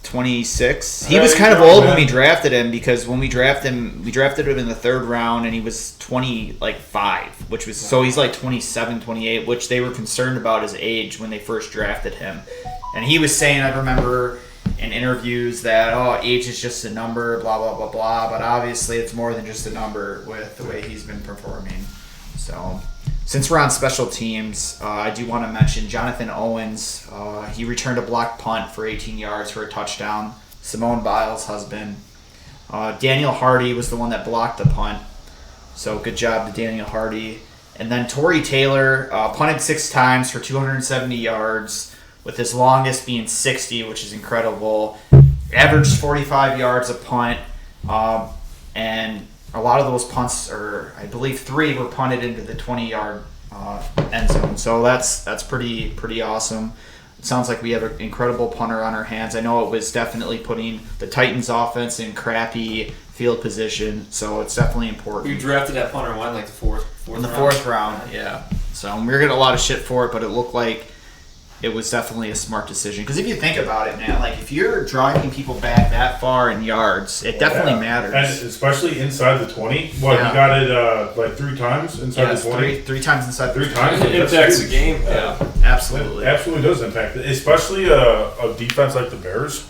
26. He was kind of old when we drafted him because when we drafted him in the 3rd round and he was 25, which was so he's like 27, 28, which they were concerned about his age when they first drafted him. And he was saying, I remember in interviews that age is just a number, blah blah blah blah, but obviously it's more than just a number with the way he's been performing. So since we're on special teams, I do want to mention Jonathan Owens. He returned a blocked punt for 18 yards for a touchdown. Simone Biles' husband. Daniel Hardy was the one that blocked the punt. So good job to Daniel Hardy. And then Torrey Taylor punted 6 times for 270 yards, with his longest being 60, which is incredible. Averaged 45 yards a punt. And a lot of those punts, or I believe 3 were punted into the 20-yard end zone. So that's pretty awesome. It sounds like we have an incredible punter on our hands. I know it was definitely putting the Titans' offense in crappy field position, so it's definitely important. You drafted that punter when, the fourth in the 4th round, yeah. So we were getting a lot of shit for it, but it looked like it was definitely a smart decision. Because if you think about it, man, if you're driving people back that far in yards, it definitely matters. And especially inside the 20. You got it 3 times inside the 20? Three times inside the 3 times? It impacts the game. Yeah, absolutely. It absolutely does impact it. Especially a defense like the Bears.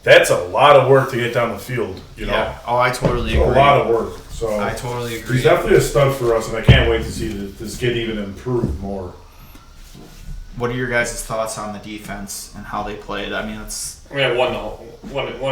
That's a lot of work to get down the field, Yeah. Oh, I totally agree. A lot of work. So I totally agree. He's definitely a stud for us, and I can't wait to see this kid even improve more. What are your guys' thoughts on the defense and how they played? I mean, won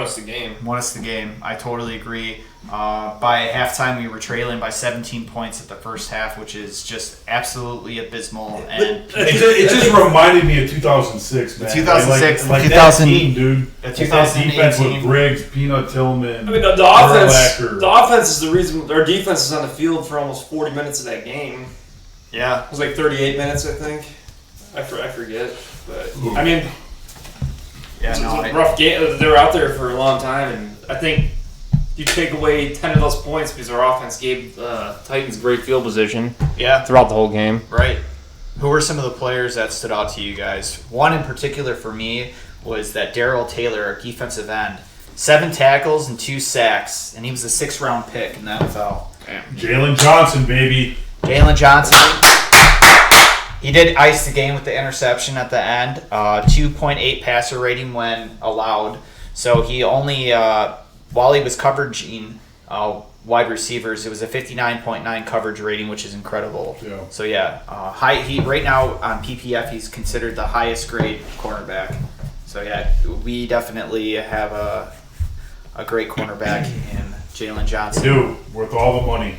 us the game. Won us the game. I totally agree. By halftime, we were trailing by 17 points at the first half, which is just absolutely abysmal. And it just reminded me of 2006, man. 2006, like 2000, that team, dude. The that defense with Briggs, Peanut Tillman. I mean, the offense is the reason our defense is on the field for almost 40 minutes of that game. Yeah, it was 38 minutes, I think. I forget, but I mean, it's a rough game. They were out there for a long time, and I think you take away 10 of those points because our offense gave Titans great field position. Yeah, throughout the whole game. Right. Who were some of the players that stood out to you guys? One in particular for me was that Darrell Taylor, our defensive end, 7 tackles and 2 sacks, and he was a 6th-round pick in the NFL. Jalen Johnson, baby. Jalen Johnson. He did ice the game with the interception at the end. 2.8 passer rating when allowed. So he only, while he was coveraging wide receivers. It was a 59.9 coverage rating, which is incredible. Yeah. So he right now on PPF he's considered the highest grade cornerback. So yeah, we definitely have a great cornerback in Jalen Johnson. Dude, worth all the money.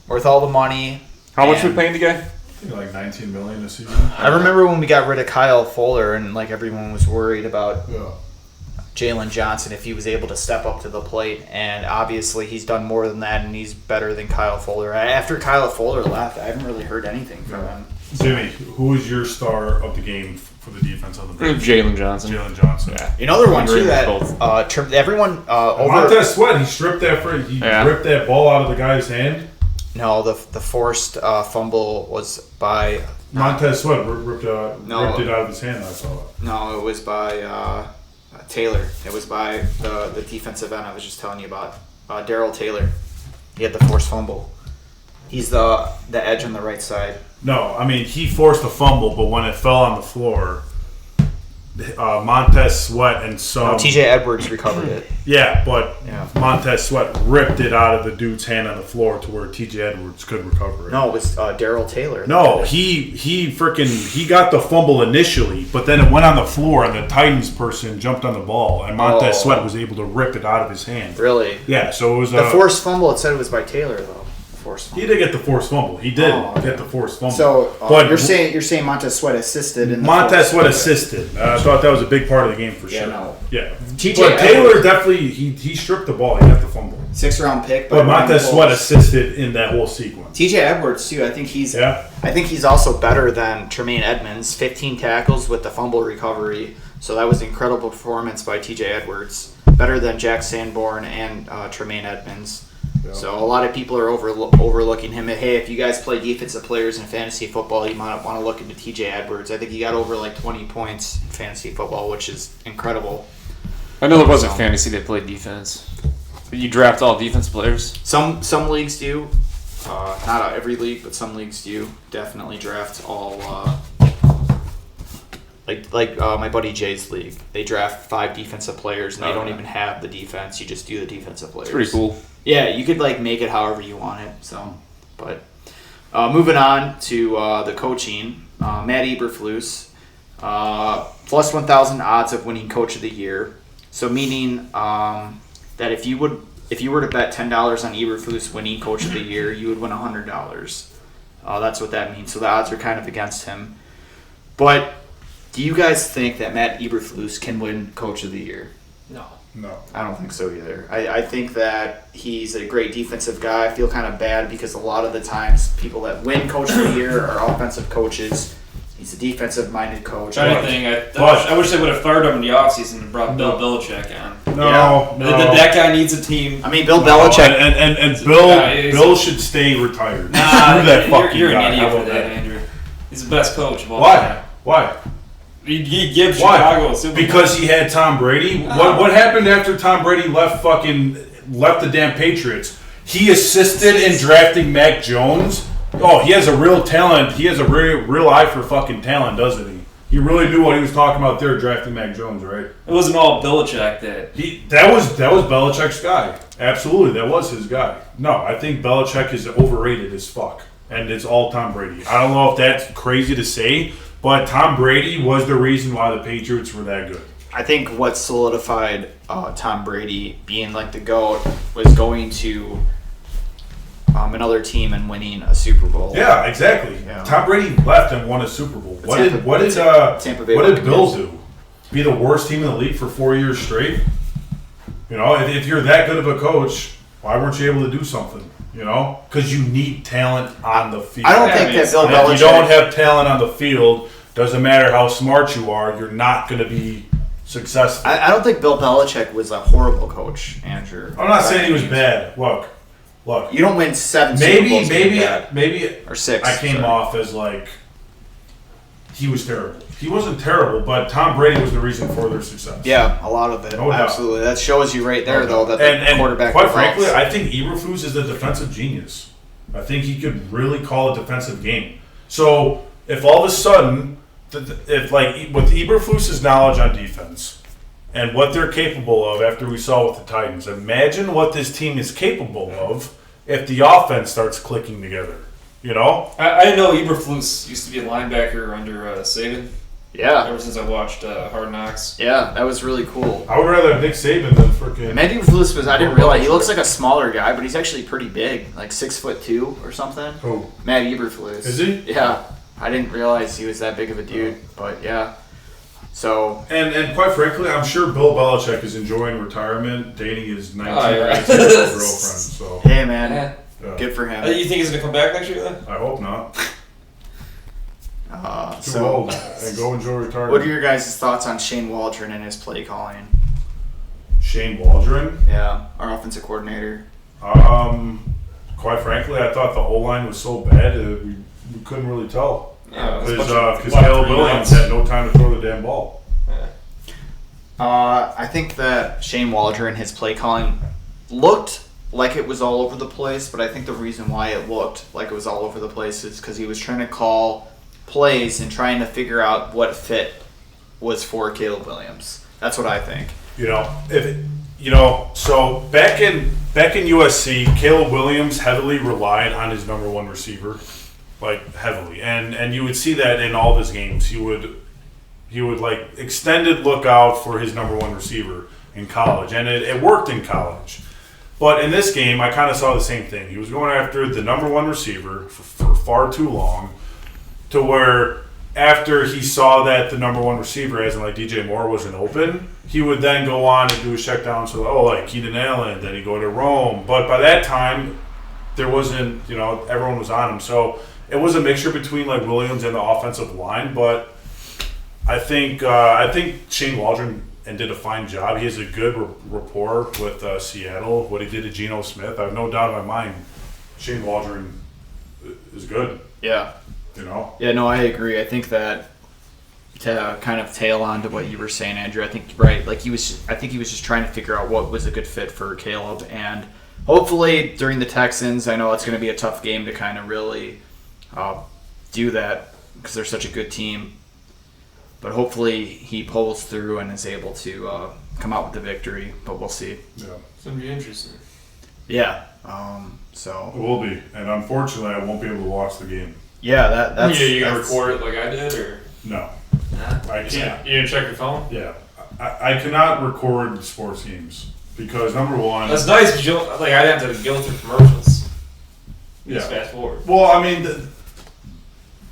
Worth all the money. How much we paying the guy? I think like $19 million this season. I remember when we got rid of Kyle Fuller and like everyone was worried about Jalen Johnson if he was able to step up to the plate, and obviously he's done more than that, and he's better than Kyle Fuller. After Kyle Fuller left, I haven't really heard anything from him. Jimmy, who is your star of the game for the defense on the bench? Jalen Johnson. Jalen Johnson. Yeah. Another one too that everyone over Montez Sweat, he stripped that ripped that ball out of the guy's hand. No, the forced fumble was by Montez Sweat ripped it out of his hand. I saw it. No, it was by Taylor. It was by the defensive end I was just telling you about. Darryl Taylor. He had the forced fumble. He's the edge on the right side. No, I mean he forced the fumble, but when it fell on the floor, Montez Sweat and TJ Edwards recovered it. Yeah, but Montez Sweat ripped it out of the dude's hand on the floor to where TJ Edwards could recover it. No, it was Darryl Taylor. No, he got the fumble initially, but then it went on the floor and the Titans person jumped on the ball and Montez Sweat was able to rip it out of his hand. Really? Yeah, so it was the forced fumble. It said it was by Taylor though. He did get the forced fumble. He did get the forced fumble. So, but you're saying Montez Sweat assisted in the Montez Sweat assisted. I thought that was a big part of the game for sure. No. Yeah. But Taylor definitely he stripped the ball. He got the fumble. 6th-round pick. But Montez Sweat assisted in that whole sequence. TJ Edwards too. I think he's also better than Tremaine Edmonds. 15 tackles with the fumble recovery. So that was an incredible performance by TJ Edwards. Better than Jack Sanborn and Tremaine Edmonds. So a lot of people are overlooking him. Hey, if you guys play defensive players in fantasy football, you might want to look into TJ Edwards. I think he got over like 20 points in fantasy football, which is incredible. I know there wasn't fantasy that played defense. You draft all defense players? Some leagues do. Not every league, but some leagues do. Definitely draft all. Like my buddy Jay's league, they draft 5 defensive players and they don't even have the defense. You just do the defensive players. It's pretty cool. Yeah, you could like make it however you want it. So, but moving on to the coaching, Matt Eberflus, plus 1,000 odds of winning Coach of the Year. So meaning that if you were to bet $10 on Eberflus winning Coach of the Year, you would win $100. That's what that means. So the odds are kind of against him. But do you guys think that Matt Eberflus can win Coach of the Year? No. I don't think so either. I think that he's a great defensive guy. I feel kind of bad because a lot of the times people that win Coach of the Year are offensive coaches. He's a defensive-minded coach. I wish they would have fired him in the offseason and brought Bill Belichick on. No. That guy needs a team. I mean, Bill Belichick. And Bill should stay retired. Nah, Screw that fucking you're guy. an idiot How for about that, Andrew. He's the best coach of all Why? time. Why? He gives Chicago a Super Bowl. Because he had Tom Brady. What happened after Tom Brady left the damn Patriots? He assisted in drafting Mac Jones. Oh, he has a real talent. He has a real eye for fucking talent, doesn't he? He really knew what he was talking about there, drafting Mac Jones, right? It wasn't all Belichick that was Belichick's guy. Absolutely, that was his guy. No, I think Belichick is overrated as fuck, and it's all Tom Brady. I don't know if that's crazy to say, but Tom Brady was the reason why the Patriots were that good. I think what solidified Tom Brady being like the GOAT was going to another team and winning a Super Bowl. Yeah, exactly. Yeah. Tom Brady left and won a Super Bowl. What did Bill do? Be the worst team in the league for 4 years straight? You know, if you're that good of a coach, why weren't you able to do something? You know, because you need talent on the field. I don't think that Bill Belichick. If you don't have talent on the field, doesn't matter how smart you are, you're not going to be successful. I don't think Bill Belichick was a horrible coach, Andrew. I'm not saying he was bad. Look. You don't win 7 Super Bowls. Maybe or 6. I came off as like he was terrible. He wasn't terrible, but Tom Brady was the reason for their success. Yeah, a lot of it. No absolutely. That shows you right there, though, that the quarterback. Quite frankly, I think Eberflus is a defensive genius. I think he could really call a defensive game. So if all of a sudden, with Eberflus's knowledge on defense and what they're capable of after we saw with the Titans, imagine what this team is capable of if the offense starts clicking together. You know? I didn't know Eberflus used to be a linebacker under Saban. Yeah. Ever since I watched Hard Knocks. Yeah, that was really cool. I would rather have Nick Saban than freaking. Matt Eberflus was, I didn't realize, he looks like a smaller guy, but he's actually pretty big, like 6'2" or something. Who? Matt Eberflus. Is he? Yeah. I didn't realize he was that big of a dude, but yeah. So. And quite frankly, I'm sure Bill Belichick is enjoying retirement, dating his 19-year-old girlfriend. So. Hey, man. Yeah. Good for him. You think he's going to come back next year then? I hope not. Too so, old and go enjoy retirement. What are your guys' thoughts on Shane Waldron and his play calling? Shane Waldron? Yeah, our offensive coordinator. Quite frankly, I thought the O-line was so bad we couldn't really tell. Because Caleb Williams had no time to throw the damn ball. Yeah. I think that Shane Waldron, his play calling, looked like it was all over the place, but I think the reason why it looked like it was all over the place is because he was trying to call plays and trying to figure out what fit was for Caleb Williams. That's what I think. So back in USC, Caleb Williams heavily relied on his number one receiver, like heavily, and you would see that in all of his games. He would like extended look out for his number one receiver in college, and it worked in college. But in this game, I kind of saw the same thing. He was going after the number one receiver for far too long, to where after he saw that the number one receiver, as in like DJ Moore, wasn't open, he would then go on and do his check down. So, like Keenan Allen, then he'd go to Rome. But by that time, there wasn't, everyone was on him. So it was a mixture between like Williams and the offensive line. But I think Shane Waldron did a fine job. He has a good rapport with Seattle. What he did to Geno Smith, I have no doubt in my mind, Shane Waldron is good. Yeah. Yeah, no, I agree. I think that to kind of tail on to what you were saying, Andrew, I think you're right. Like I think he was just trying to figure out what was a good fit for Caleb, and hopefully during the Texans, I know it's going to be a tough game to kind of really do that because they're such a good team. But hopefully he pulls through and is able to come out with the victory. But we'll see. Yeah, it's gonna be interesting. Yeah. So it will be, and unfortunately, I won't be able to watch the game. Yeah, that's. You gonna record it like I did, or no? Nah. I can't. You didn't check your phone? Yeah, I cannot record sports games because number one. That's nice, because I'd have to go through commercials. Just fast forward. Well, I mean,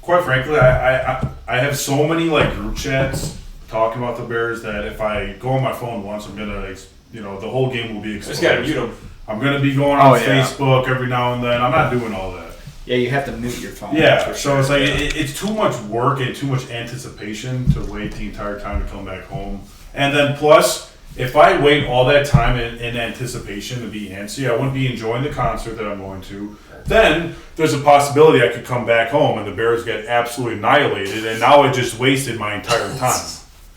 quite frankly, I have so many like group chats talking about the Bears that if I go on my phone once, I'm gonna, the whole game will be exposed. Just gotta mute them. I'm gonna be going on Facebook every now and then. I'm not doing all that. Yeah, you have to mute your phone. Yeah, so it's like it's too much work and too much anticipation to wait the entire time to come back home. And then plus, if I wait all that time in anticipation to be antsy, I wouldn't be enjoying the concert that I'm going to. Then there's a possibility I could come back home and the Bears get absolutely annihilated, and now I just wasted my entire time.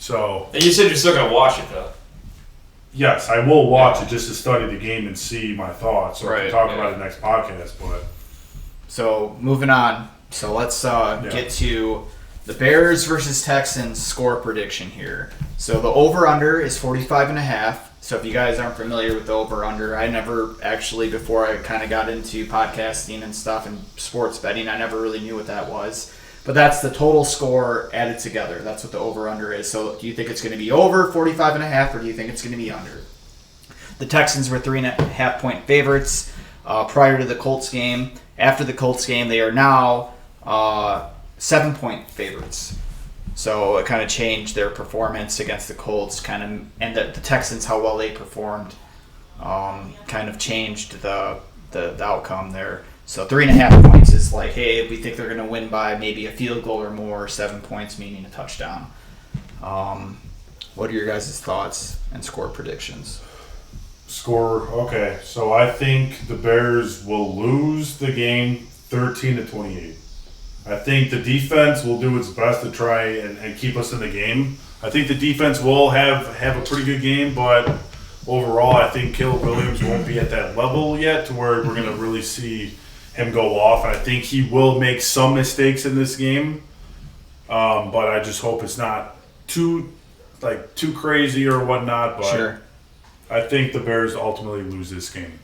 So. And you said you're still gonna watch it though. Yes, I will watch it just to study the game and see my thoughts, so I can talk about it next podcast. But. So, moving on. So, let's get to the Bears versus Texans score prediction here. So, the over-under is 45.5. So, if you guys aren't familiar with the over-under, I never actually, before I kind of got into podcasting and stuff and sports betting, I never really knew what that was. But that's the total score added together. That's what the over-under is. So, do you think it's going to be over 45.5, or do you think it's going to be under? The Texans were 3.5-point favorites prior to the Colts game. After the Colts game, they are now 7-point favorites. So it kind of changed their performance against the Colts, and the Texans, how well they performed, kind of changed the outcome there. So 3.5 points is like, hey, we think they're going to win by maybe a field goal or more. 7 points meaning a touchdown. What are your guys' thoughts and score predictions? Okay. So I think the Bears will lose the game 13-28. I think the defense will do its best to try and keep us in the game. I think the defense will have a pretty good game, but overall, I think Caleb Williams won't be at that level yet to where we're going to really see him go off. And I think he will make some mistakes in this game, but I just hope it's not too crazy or whatnot. But sure. I think the Bears ultimately lose this game.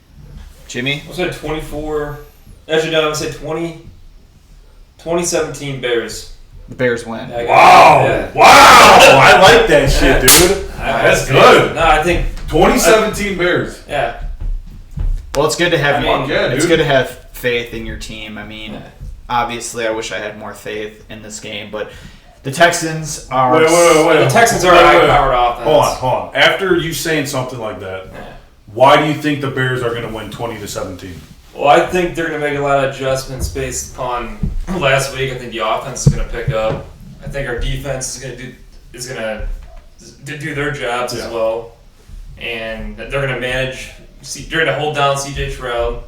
Jimmy? I said 24. Actually, no, I said 2017 Bears. The Bears win. Wow. I like that shit, dude. That's good. No, I think 2017 Bears. Yeah. Well, it's good to have it's good to have faith in your team. I mean, obviously, I wish I had more faith in this game, but the Texans are. Wait. The Texans are a high-powered offense. Hold on. After you saying something like that, why do you think the Bears are going to win 20-17? Well, I think they're going to make a lot of adjustments based upon last week. I think the offense is going to pick up. I think our defense is going to do their jobs as well, and they're going to manage. They're going to hold down C.J. Stroud.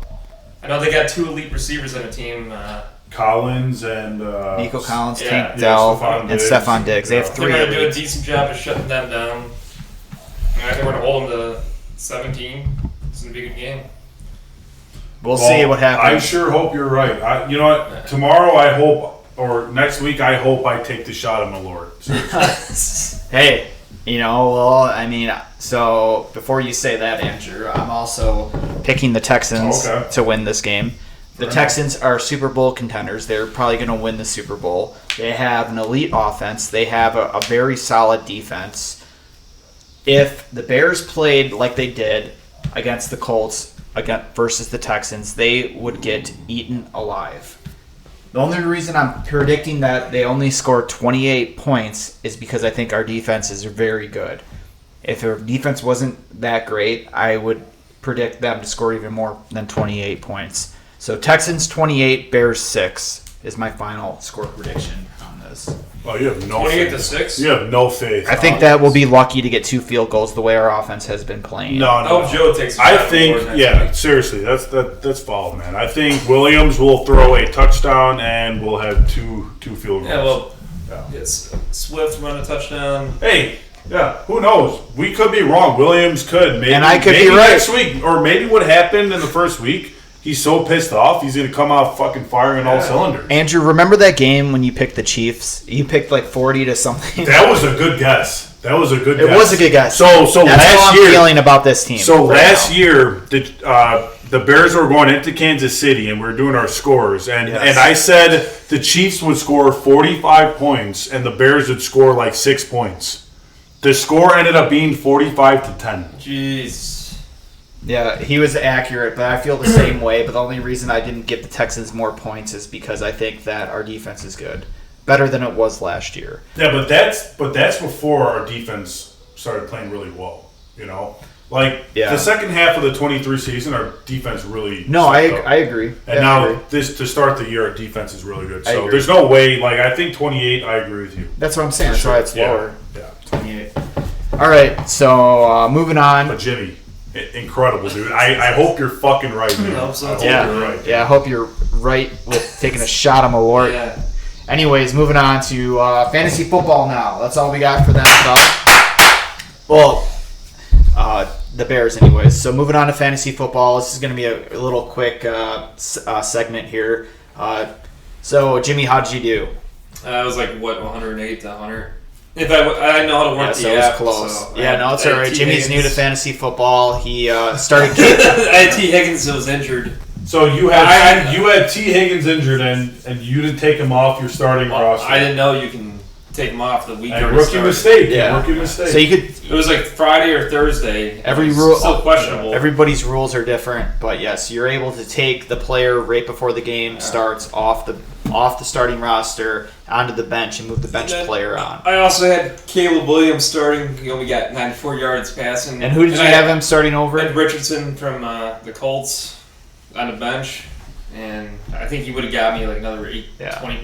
I know they got 2 elite receivers on the team. Collins and Nico Collins, Tank Dell, and Stephon Diggs. They have 3. They're going to do a decent job of shutting them down. And I think we're going to hold them to 17. It's going to be a good game. We'll see what happens. I sure hope you're right. You know what? Tomorrow I hope, or next week I hope I take the shot at Malort. Hey, so before you say that, Andrew, I'm also picking the Texans to win this game. The Texans are Super Bowl contenders. They're probably going to win the Super Bowl. They have an elite offense. They have a very solid defense. If the Bears played like they did against the Colts versus the Texans, they would get eaten alive. The only reason I'm predicting that they only score 28 points is because I think our defenses are very good. If our defense wasn't that great, I would predict them to score even more than 28 points. So Texans 28, Bears 6 is my final score prediction on this. Oh, you have no 28-6? You have no faith. I think that we'll be lucky to get 2 field goals the way our offense has been playing. No. Joe takes. I think, seriously, that's foul, man. I think Williams will throw a touchdown and we'll have two field goals. Swift run a touchdown. Hey, who knows? We could be wrong. Williams could. Maybe, and I could be right. Next week, or maybe what happened in the first week, he's so pissed off, he's going to come out fucking firing all cylinders. Andrew, remember that game when you picked the Chiefs? You picked like 40 to something. That was a good guess. It was a good guess. So that's last how I'm year, feeling about this team. So last year, the Bears were going into Kansas City, and we were doing our scores. And I said the Chiefs would score 45 points, and the Bears would score like 6 points. The score ended up being 45-10. Jeez. Yeah, he was accurate, but I feel the same way. But the only reason I didn't give the Texans more points is because I think that our defense is good, better than it was last year. Yeah, but that's before our defense started playing really well. You know, the second half of the 23 season, our defense really. No, I agree. And now this to start the year, our defense is really good. So there's no way. I think 28. I agree with you. That's what I'm saying. That's why it's lower. Yeah, 28. All right, so moving on. But Jimmy. Incredible, dude. I hope you're fucking right, man. I hope so. You're right. Yeah, I hope you're right with taking a shot at Malort. Yeah. Anyways, moving on to fantasy football now. That's all we got for that stuff. Well, the Bears anyways. So moving on to fantasy football. This is going to be a little quick segment here. So, Jimmy, how did you do? I was 108 to 100? If I know how to work the app. It was close. So it's all right. Jimmy's new to fantasy football. He started. I had T. Higgins that was injured. So you had T. Higgins injured, and you didn't take him off your starting roster. I didn't know you can take him off the week. Rookie mistake. Yeah. Rookie mistake. So you could. It was Friday or Thursday. Every rule still questionable. Everybody's rules are different, but yes, you're able to take the player right before the game starts off the starting roster onto the bench and move the bench player on. I also had Caleb Williams starting. He only got 94 yards passing. And who did you have him starting over? I had Richardson from the Colts on the bench. And I think he would have got me another 20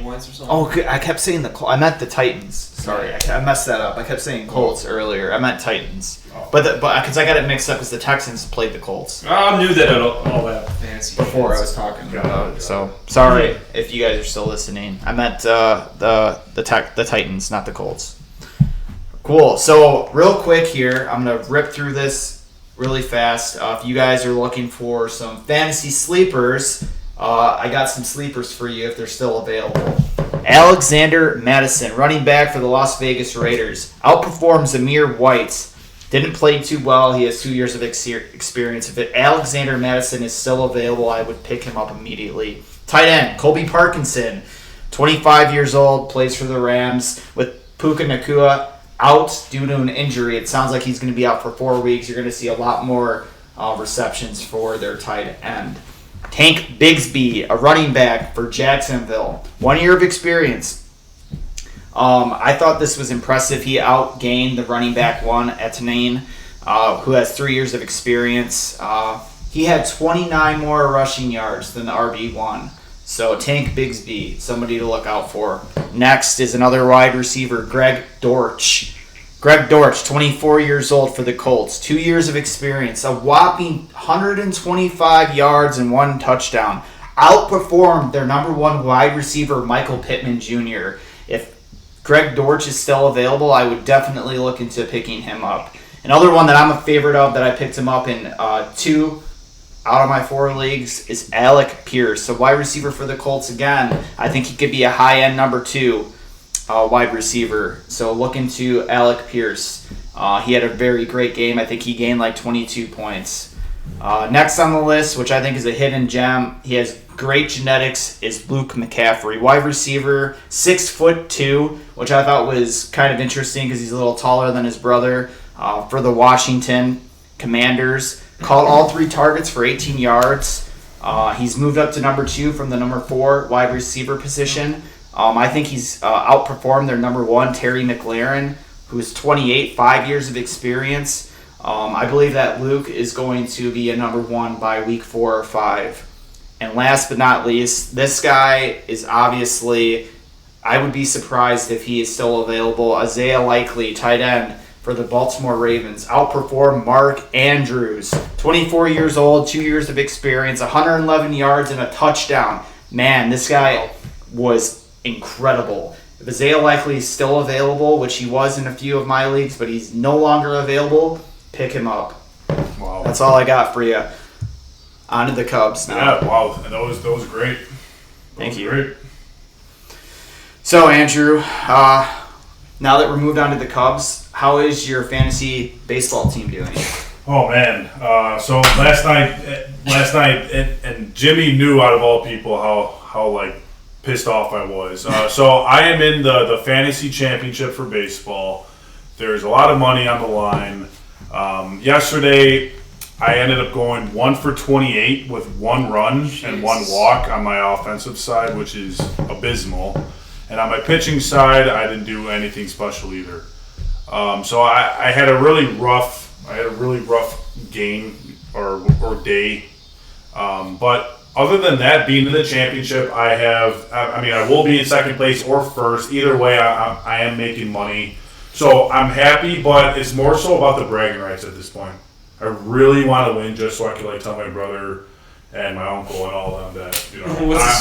points or something. Oh, I kept saying I meant the Titans. Sorry, I messed that up. I kept saying Colts earlier. I meant Titans. But because I got it mixed up because the Texans played the Colts. I knew that all that fantasy before I was talking about it. So sorry if you guys are still listening. I meant the Titans, not the Colts. Cool. So real quick here, I'm gonna rip through this really fast. If you guys are looking for some fantasy sleepers. I got some sleepers for you if they're still available. Alexander Madison, running back for the Las Vegas Raiders, outperforms Zamir White Didn't play too well. He has 2 years of experience. If Alexander Madison is still available, I would pick him up immediately. Tight end, Colby Parkinson, 25 years old, plays for the Rams. With Puka Nacua out due to an injury, it sounds like he's going to be out for 4 weeks. You're going to see a lot more receptions for their tight end. Tank Bigsby, a running back for Jacksonville. 1 year of experience. I thought this was impressive. He outgained the running back one, Etienne, who has 3 years of experience. He had 29 more rushing yards than the RB1. So Tank Bigsby, somebody to look out for. Next is another wide receiver, Greg Dortch. Greg Dortch, 24 years old for the Colts. 2 years of experience. A whopping 125 yards and 1 touchdown. Outperformed their number 1 wide receiver, Michael Pittman Jr. If Greg Dortch is still available, I would definitely look into picking him up. Another one that I'm a favorite of that I picked him up in 2 out of my 4 leagues is Alec Pierce, a wide receiver for the Colts again. I think he could be a high-end number 2 wide receiver. So look into Alec Pierce. He had a very great game. I think he gained like 22 points. Next on the list, which I think is a hidden gem, he has great genetics, is Luke McCaffrey. Wide receiver, 6'2", which I thought was kind of interesting because he's a little taller than his brother. For the Washington Commanders. Caught all 3 targets for 18 yards. He's moved up to number 2 from the number 4 wide receiver position. I think he's outperformed their number 1, Terry McLaurin, who is 28, 5 years of experience. I believe that Luke is going to be a number 1 by week 4 or 5. And last but not least, this guy is obviously, I would be surprised if he is still available. Isaiah Likely, tight end for the Baltimore Ravens, outperformed Mark Andrews. 24 years old, 2 years of experience, 111 yards and a touchdown. Man, this guy was incredible. If Isaiah Likely is still available, which he was in a few of my leagues, but he's no longer available, pick him up. Wow. That's all I got for you. On to the Cubs now. Yeah, wow. And that was great. Thank you. Great. So, Andrew, now that we're moved on to the Cubs, how is your fantasy baseball team doing? Oh man! So last night, and Jimmy knew out of all people how like pissed off I was. So I am in the fantasy championship for baseball. There's a lot of money on the line. Yesterday, I ended up going 1 for 28 with 1 run and 1 walk on my offensive side, which is abysmal. And on my pitching side, I didn't do anything special either. So I had a really rough game or day. But other than that, being in the championship, I will be in second place or first. Either way, I am making money. So I'm happy, but it's more so about the bragging rights at this point. I really want to win just so I can tell my brother and my uncle and all of them that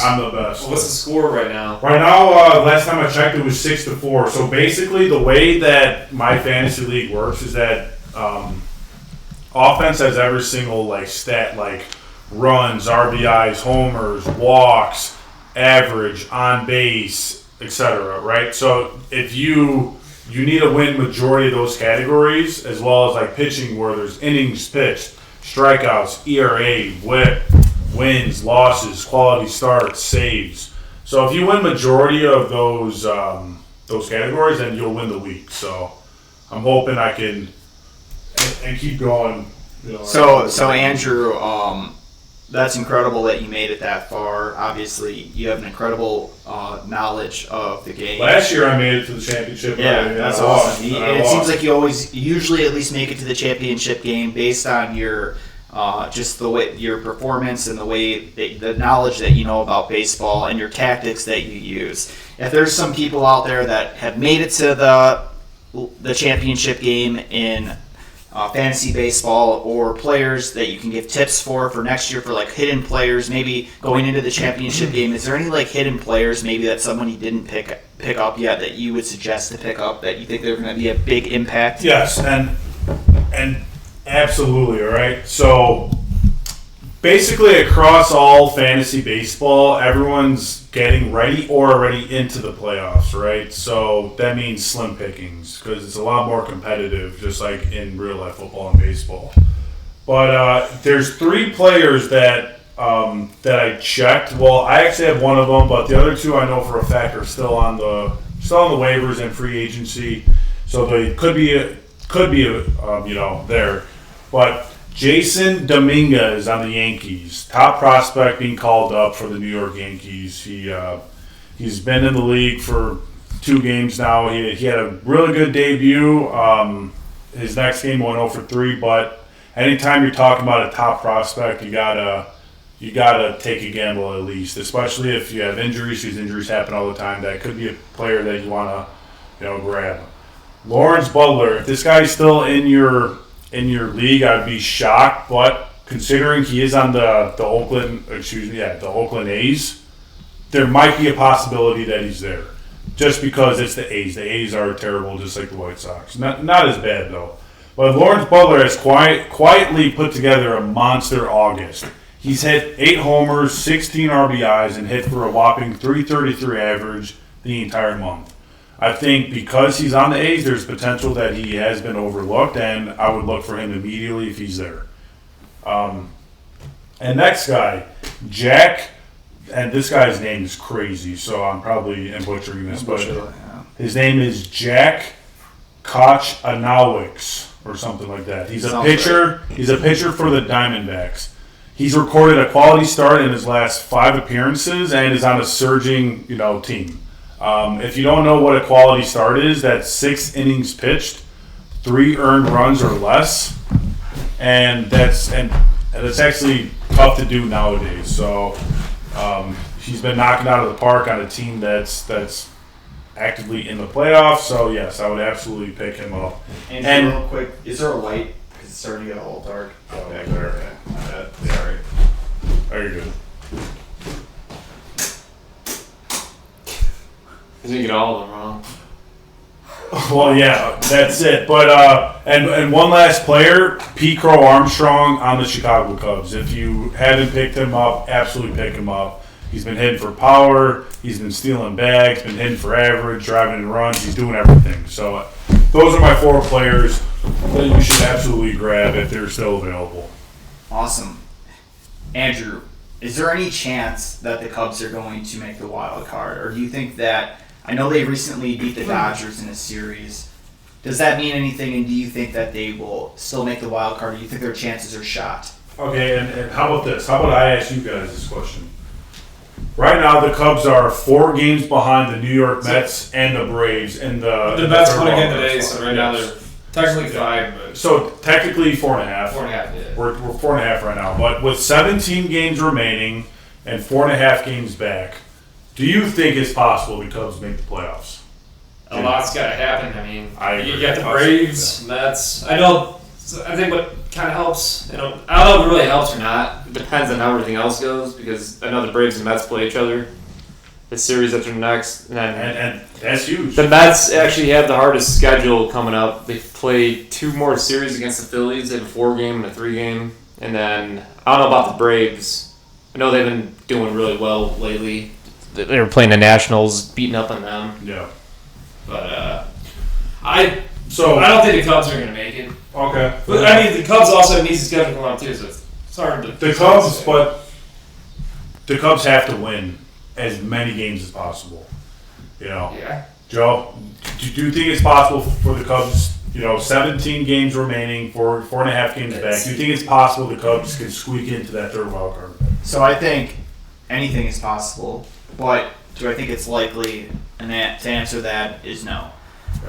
I'm the best. What's the score right now? Right now, last time I checked, it was 6-4. So basically, the way that my fantasy league works is that offense has every single stat, like runs, RBIs, homers, walks, average, on base, etc. Right? So if you need to win majority of those categories, as well as pitching where there's innings pitched, strikeouts, ERA, WHIP, wins, losses, quality starts, saves. So if you win majority of those categories, then you'll win the week. So I'm hoping I can and keep going. So Andrew, that's incredible that you made it that far. Obviously, you have an incredible knowledge of the game. Last year I made it to the championship. Yeah, that's awesome. It seems like you usually at least make it to the championship game based on your just the way your performance and the knowledge that you know about baseball and your tactics that you use. If there's some people out there that have made it to the championship game in fantasy baseball, or players that you can give tips for next year for hidden players, maybe going into the championship game, is there any hidden players maybe that someone you didn't pick up yet that you would suggest to pick up that you think they're going to be a big impact? Yes, and absolutely, all right. So basically across all fantasy baseball, everyone's getting ready or already into the playoffs, right? So that means slim pickings because it's a lot more competitive, just like in real life football and baseball. But there's 3 players that I checked. Well, I actually have one of them, but the other 2 I know for a fact are still on the waivers and free agency. So they could be there. But Jason Dominguez on the Yankees, top prospect being called up for the New York Yankees. He's been in the league for 2 games now. He had a really good debut. His next game went 0 for 3, but anytime you're talking about a top prospect, you gotta take a gamble at least, especially if you have injuries. Because injuries happen all the time. That could be a player that you wanna, grab. Lawrence Butler, if this guy's still in your league, I'd be shocked. But considering he is on the Oakland A's, there might be a possibility that he's there. Just because it's the A's. The A's are terrible, just like the White Sox. Not as bad though. But Lawrence Butler has quietly put together a monster August. He's hit 8 homers, 16 RBIs, and hit for a whopping .333 average the entire month. I think because he's on the A's, there's potential that he has been overlooked, and I would look for him immediately if he's there. And next guy, Jack, and this guy's name is crazy, so I'm probably butchering this, but his name is Jack Koch-Anowicz or something like that. He's a pitcher. Right. He's a pitcher for the Diamondbacks. He's recorded a quality start in his last 5 appearances and is on a surging, team. If you don't know what a quality start is, that's 6 innings pitched, 3 earned runs or less, and that's actually tough to do nowadays. So he's been knocking out of the park on a team that's actively in the playoffs. So yes, I would absolutely pick him up. And real quick, is there a light? Because it's starting to get a little dark. Oh, back there. Okay. Sorry. Very good. I think you get all of them wrong. Well, yeah, that's it. But and one last player, P. Crow Armstrong on the Chicago Cubs. If you haven't picked him up, absolutely pick him up. He's been hitting for power. He's been stealing bags. Been hitting for average, driving in runs. He's doing everything. So those are my 4 players that you should absolutely grab if they're still available. Awesome. Andrew, is there any chance that the Cubs are going to make the wild card? Or do you think that, I know they recently beat the Dodgers in a series. Does that mean anything, and do you think that they will still make the wild card, or do you think their chances are shot? Okay, and how about this? How about I ask you guys this question? Right now, the Cubs are 4 games behind the New York Mets and the Braves in the Mets won again today, so right now they're technically 5. But so technically 4.5. 4.5, yeah. We're 4.5 right now, but with 17 games remaining and 4.5 games back, do you think it's possible the Cubs make the playoffs? A lot's got to happen. I mean, you got the I Braves, Mets. I think what kind of helps, I don't know if it really helps or not. It depends on how everything else goes, because I know the Braves and Mets play each other. The series after next, and that's huge. The Mets actually have the hardest schedule coming up. They play 2 more series against the Phillies. They have a 4-game and a 3-game. And then, I don't know about the Braves. I know they've been doing really well lately. They were playing the Nationals, beating up on them. Yeah. But I don't think the Cubs are going to make it. Okay. But I mean, the Cubs also have an easy schedule coming up too, so it's hard to. The Cubs have to win as many games as possible. Yeah. Joe, do you think it's possible for the Cubs? 17 games remaining, 4.5 games back. Do you think it's possible the Cubs can squeak into that 3rd wild card? So I think anything is possible, but do I think it's likely? And to answer that is no.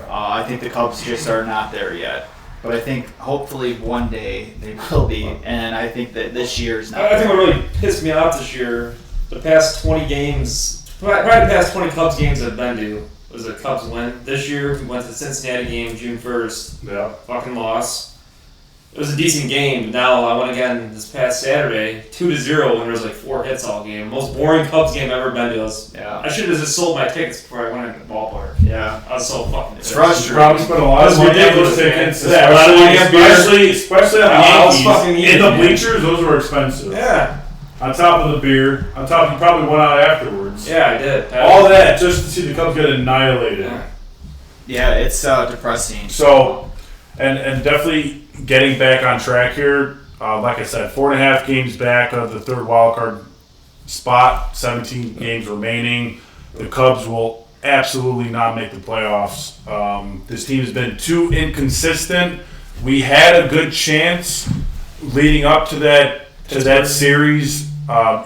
I think the Cubs just are not there yet. But I think hopefully one day they will be, and I think that this year is not. I think what really pissed me off this year, the past 20 games, probably the past 20 Cubs games I've been to, was a Cubs win. This year we went to the Cincinnati game June 1st. Yeah. Fucking loss. it was a decent game. Now I went again this past Saturday, 2-0, when there was like 4 hits all game. Most boring Cubs game I've ever been to. I should have just sold my tickets before I went into the ballpark. Yeah, I was so fucking pissed. It's frustrating. Probably spent a lot of money on those tickets, especially on the Yankees. In the bleachers, those were expensive. Yeah. On top of the beer, on top, you probably went out afterwards. Yeah, I did. All that just to see the Cubs get annihilated. Yeah, it's depressing. So, and definitely getting back on track here. Like I said, 4.5 games back of the third wild card spot. 17 games remaining. The Cubs will absolutely not make the playoffs. This team has been too inconsistent. We had a good chance leading up to that series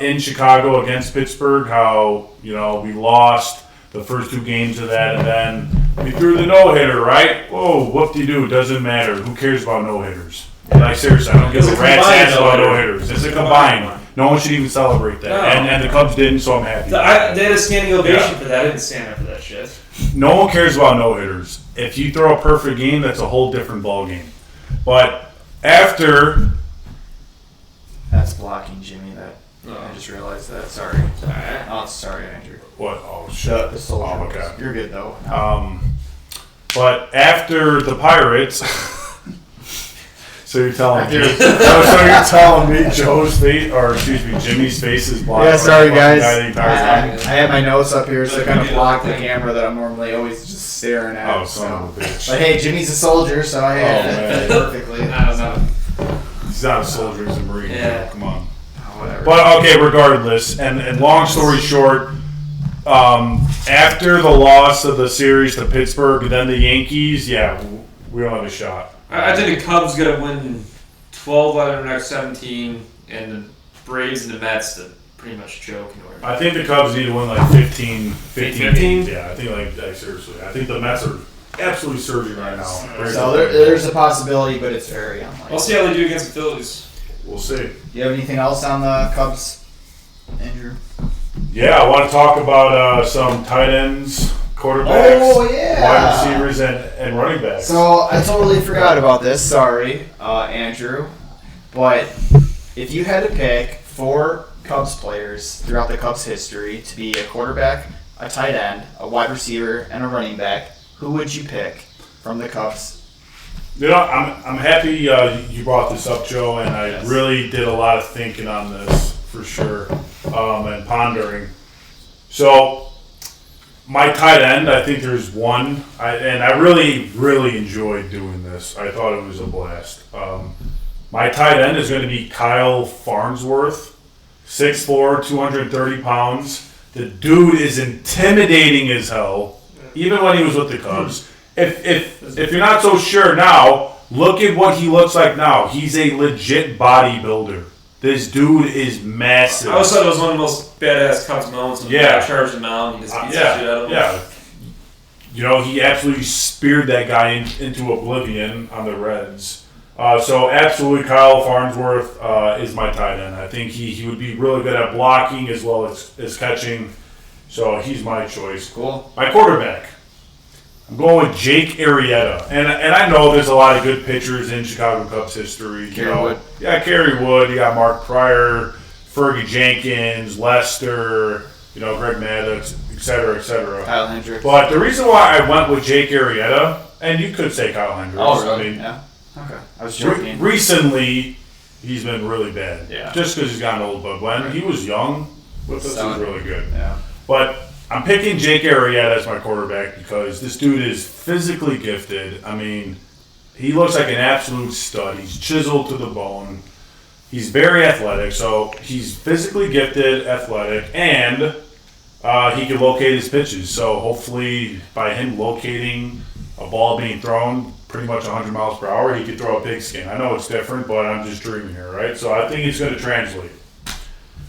in Chicago against Pittsburgh. How we lost the first 2 games of that, and then we threw the no-hitter, right? Whoa, whoop-de-doo, doesn't matter. Who cares about no-hitters? Like, seriously, I don't give a rat's ass about no-hitters. It's a combined. No one should even celebrate that. No. And the Cubs didn't, so I'm happy. They had a standing ovation for that. I didn't stand up for that shit. No one cares about no-hitters. If you throw a perfect game, that's a whole different ballgame. But after... That's blocking, Jimmy. I just realized that. Sorry. Oh, sorry, Andrew. What? Oh, shit. The soldier. Oh, okay. You're good, though. But after the Pirates... So you're telling me Joe's face, or excuse me, Jimmy's face is blocked. Yeah, sorry guys. I had my notes up here, so I kind of blocked the camera that I'm normally always just staring at. Oh, son of a bitch. But hey, Jimmy's a soldier, so I had it perfectly. I don't know. He's not a soldier, he's a Marine. Yeah. Come on. Whatever. But okay, regardless, and long story short, after the loss of the series to Pittsburgh and then the Yankees, we don't have a shot. I think the Cubs got to win 12 out of their next 17, and the Braves and the Mets to pretty much choke. I think the Cubs need to win like 15 games. Yeah, I think like seriously. I think the Mets are absolutely surging right now. So there's a possibility, but it's very unlikely. We'll see how they do against the Phillies. We'll see. Do you have anything else on the Cubs, Andrew? Yeah, I want to talk about some tight ends, quarterbacks, wide receivers, and running backs. So I totally forgot about this. Sorry, Andrew. But if you had to pick 4 Cubs players throughout the Cubs history to be a quarterback, a tight end, a wide receiver, and a running back, who would you pick from the Cubs? I'm happy you brought this up, Joe, and I really did a lot of thinking on this for sure, and pondering. So my tight end, I think there's one, and I really, really enjoyed doing this. I thought it was a blast. My tight end is going to be Kyle Farnsworth, 6'4", 230 pounds. The dude is intimidating as hell, even when he was with the Cubs. If you're not so sure now, look at what he looks like now. He's a legit bodybuilder. This dude is massive. I always thought it was one of the most badass Cubs moments when he charged him out and he just beats the shit out of him. He absolutely speared that guy into oblivion on the Reds. So absolutely Kyle Farnsworth is my tight end. I think he would be really good at blocking as well as catching. So he's my choice. Cool. My quarterback. I'm going with Jake Arrieta. And I know there's a lot of good pitchers in Chicago Cubs history. Wood. Yeah, Kerry Wood. You got Mark Pryor, Fergie Jenkins, Lester, Greg Maddux, et cetera, et cetera. Kyle Hendricks. But the reason why I went with Jake Arrieta, and you could say Kyle Hendricks. Oh, really? Okay. I was joking. Recently, he's been really bad. Yeah. Just because he's gotten old. But when he was young, with us, he was really good. Yeah. But I'm picking Jake Arrieta as my quarterback because this dude is physically gifted. I mean, he looks like an absolute stud. He's chiseled to the bone. He's very athletic, so he's physically gifted, athletic, and he can locate his pitches. So hopefully by him locating a ball being thrown pretty much 100 miles per hour, he could throw a pigskin. I know it's different, but I'm just dreaming here, right? So I think it's going to translate.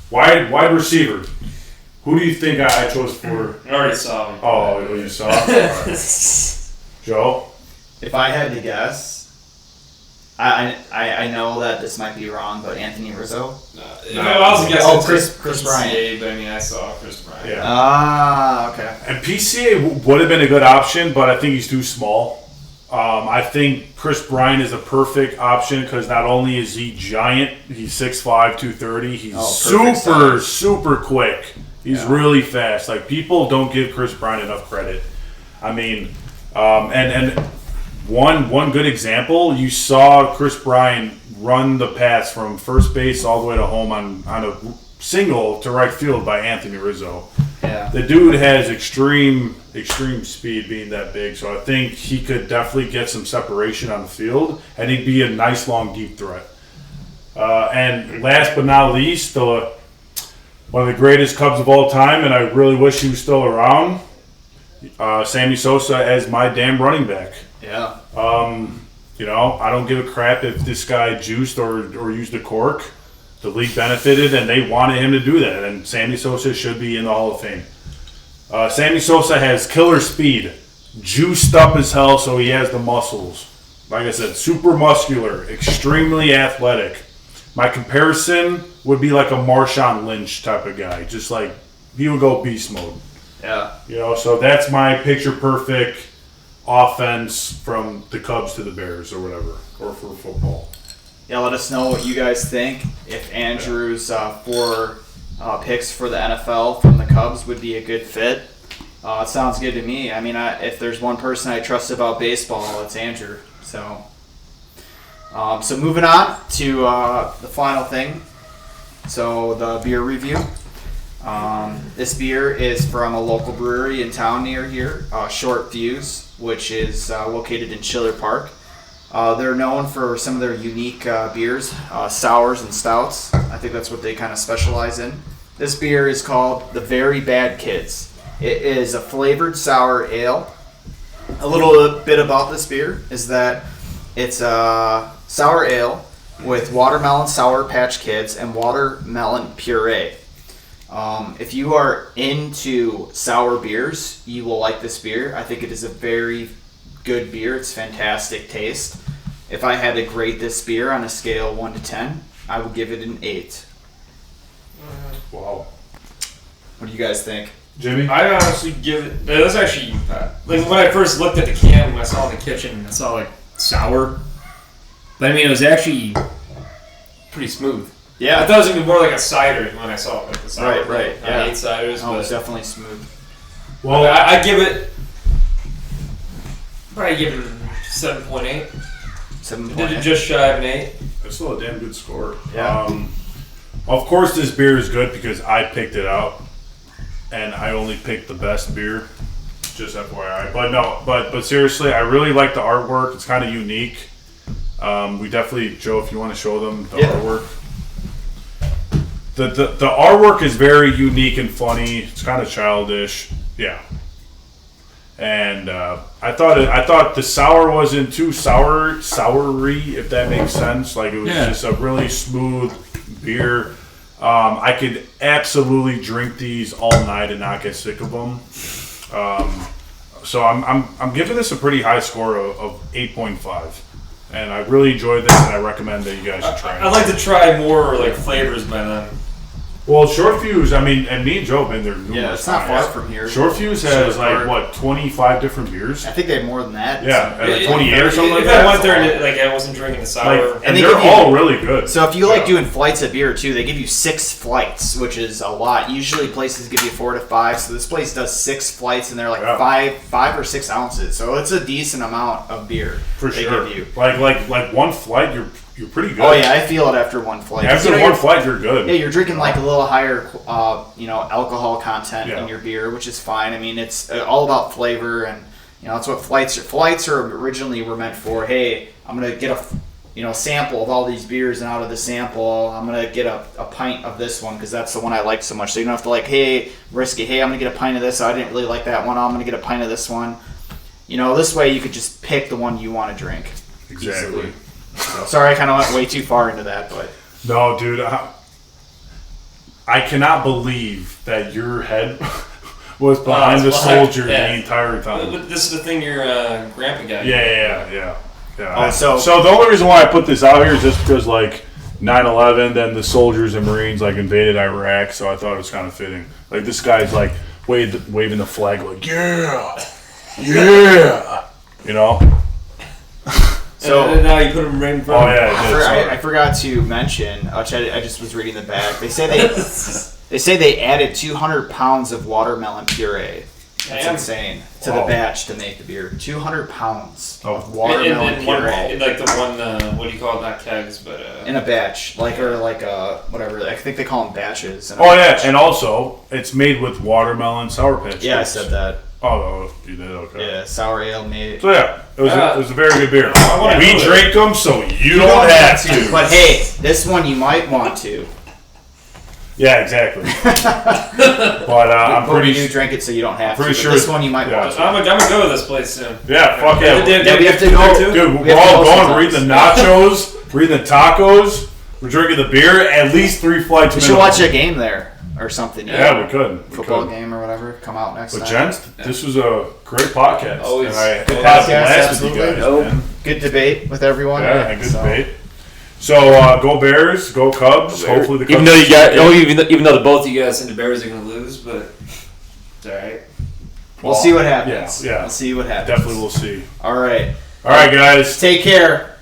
Wide receiver. Who do you think I chose for? I already saw him. Oh, you saw him? Right. Joe? If I had to guess, I know that this might be wrong, but Anthony Rizzo? I was guessing Chris Bryant. But I saw Chris Bryant. Yeah. Ah, okay. And PCA would have been a good option, but I think he's too small. I think Chris Bryant is a perfect option because not only is he giant, he's 6'5", 230. He's super quick. He's really fast. Like, people don't give Chris Bryant enough credit. I mean, and one good example, you saw Chris Bryant run the pass from first base all the way to home on a single to right field by Anthony Rizzo. Yeah. The dude has extreme speed being that big, so I think he could definitely get some separation on the field, and he'd be a nice, long, deep threat. And last but not least, one of the greatest Cubs of all time, and I really wish he was still around, Sammy Sosa as my damn running back. Yeah. I don't give a crap if this guy juiced or used a cork. The league benefited, and they wanted him to do that, and Sammy Sosa should be in the Hall of Fame. Sammy Sosa has killer speed, juiced up as hell, so he has the muscles. Like I said, super muscular, extremely athletic. My comparison would be like a Marshawn Lynch type of guy, just like he would go beast mode. Yeah. So that's my picture-perfect offense from the Cubs to the Bears or whatever, or for football. Yeah, let us know what you guys think. If Andrew's 4 picks for the NFL from the Cubs would be a good fit. It sounds good to me. I mean, if there's one person I trust about baseball, it's Andrew. So moving on to the final thing. So the beer review. This beer is from a local brewery in town near here, Short Fuse, which is located in Schiller Park. They're known for some of their unique beers, sours and stouts. I think that's what they kind of specialize in. This beer is called the Very Bad Kids. It is a flavored sour ale. A little bit about this beer is that it's a sour ale with watermelon Sour Patch Kids and watermelon puree. If you are into sour beers, you will like this beer. I think it is a very good beer. It's fantastic taste. If I had to grade this beer on a scale of 1 to 10, I would give it an 8. Wow. What do you guys think? Jimmy? I honestly give it. It was actually like when I first looked at the can when I saw it in the kitchen, I saw like sour. But I mean, it was actually pretty smooth. Yeah, I thought it was even more like a cider when I saw it, like the sour. Right. I hate ciders, Oh, but it's definitely smooth. Well, I give it. Probably give it 7.8. 7.8. Did it just shy of an 8? That's still a damn good score. Yeah. Of course, this beer is good because I picked it out, and I only picked the best beer. Just FYI. But no, but seriously, I really like the artwork. It's kind of unique. We definitely, Joe, if you want to show them the artwork. The artwork is very unique and funny. It's kind of childish. Yeah. And I thought the sour wasn't too soury, if that makes sense. Like, it was just a really smooth beer. I could absolutely drink these all night and not get sick of them. So I'm giving this a pretty high score of 8.5. And I really enjoyed this, and I recommend that you guys should try it. I'd like to try more like flavors by then. Well, Short Fuse, I mean, and me and Joe have been there numerous Yeah, it's not times. far from here. Short Fuse has, 25 different beers? I think they have more than that. Yeah, 28 or something like if that. I went there and I wasn't drinking the sour. And they're all really good. So if you like doing flights of beer too, they give you 6 flights, which is a lot. Usually places give you 4 to 5. So this place does 6 flights, and they're like 5 or 6 ounces. So it's a decent amount of beer For they sure. give you. Like one flight, you're pretty good. Oh yeah, I feel it after one flight. After one flight, you're good. Yeah, you're drinking like a little higher, alcohol content in your beer, which is fine. I mean, it's all about flavor, and that's what flights are. Flights are originally were meant for. Hey, I'm gonna get a sample of all these beers, and out of the sample, I'm gonna get a pint of this one because that's the one I like so much. So you don't have to risk it. Hey, I'm gonna get a pint of this. I didn't really like that one. I'm gonna get a pint of this one. This way you could just pick the one you want to drink. Exactly. Easily. So, sorry, I kind of went way too far into that, but no, dude, I cannot believe that your head was behind the soldier the entire time. But this is the thing your grandpa got. Yeah. So the only reason why I put this out here is just because 9/11, then the soldiers and Marines invaded Iraq, so I thought it was kind of fitting. Like, this guy's waving the flag, yeah. So and now you put them right in front. Oh yeah, I forgot to mention. Which I just was reading the back. They say they added 200 pounds of watermelon puree. That's insane to the batch to make the beer. 200 pounds of watermelon puree. In like the one, what do you call it? Not kegs, but in a batch, whatever. I think they call them batches. And also it's made with watermelon Sour Patch. Yeah, I said that. Oh, you did? Okay. Yeah, sour ale made. So yeah, it was a very good beer. We drink them, so you don't have to. But hey, this one you might want to. Yeah, exactly. But I'm pretty sure you drink it, so you don't have pretty to. sure This one you might want to. I'm gonna go to this place soon. Yeah, fuck yeah. We have to go. Dude, we're all going. We're eating the nachos. We're eating the tacos. We're drinking the beer. At least 3 flights. We should watch a game there or something. Yeah, we could. Football game or whatever. Come out next time. But gents, this was a great podcast. Always good podcast. with you guys, man. Good debate with everyone. Yeah, good debate. So go Bears, go Cubs. Hopefully the Cubs. Even though the both of you guys think the Bears are going to lose, but it's all right. We'll see what happens. Yeah. We'll see what happens. Definitely, we'll see. All right, guys. Take care.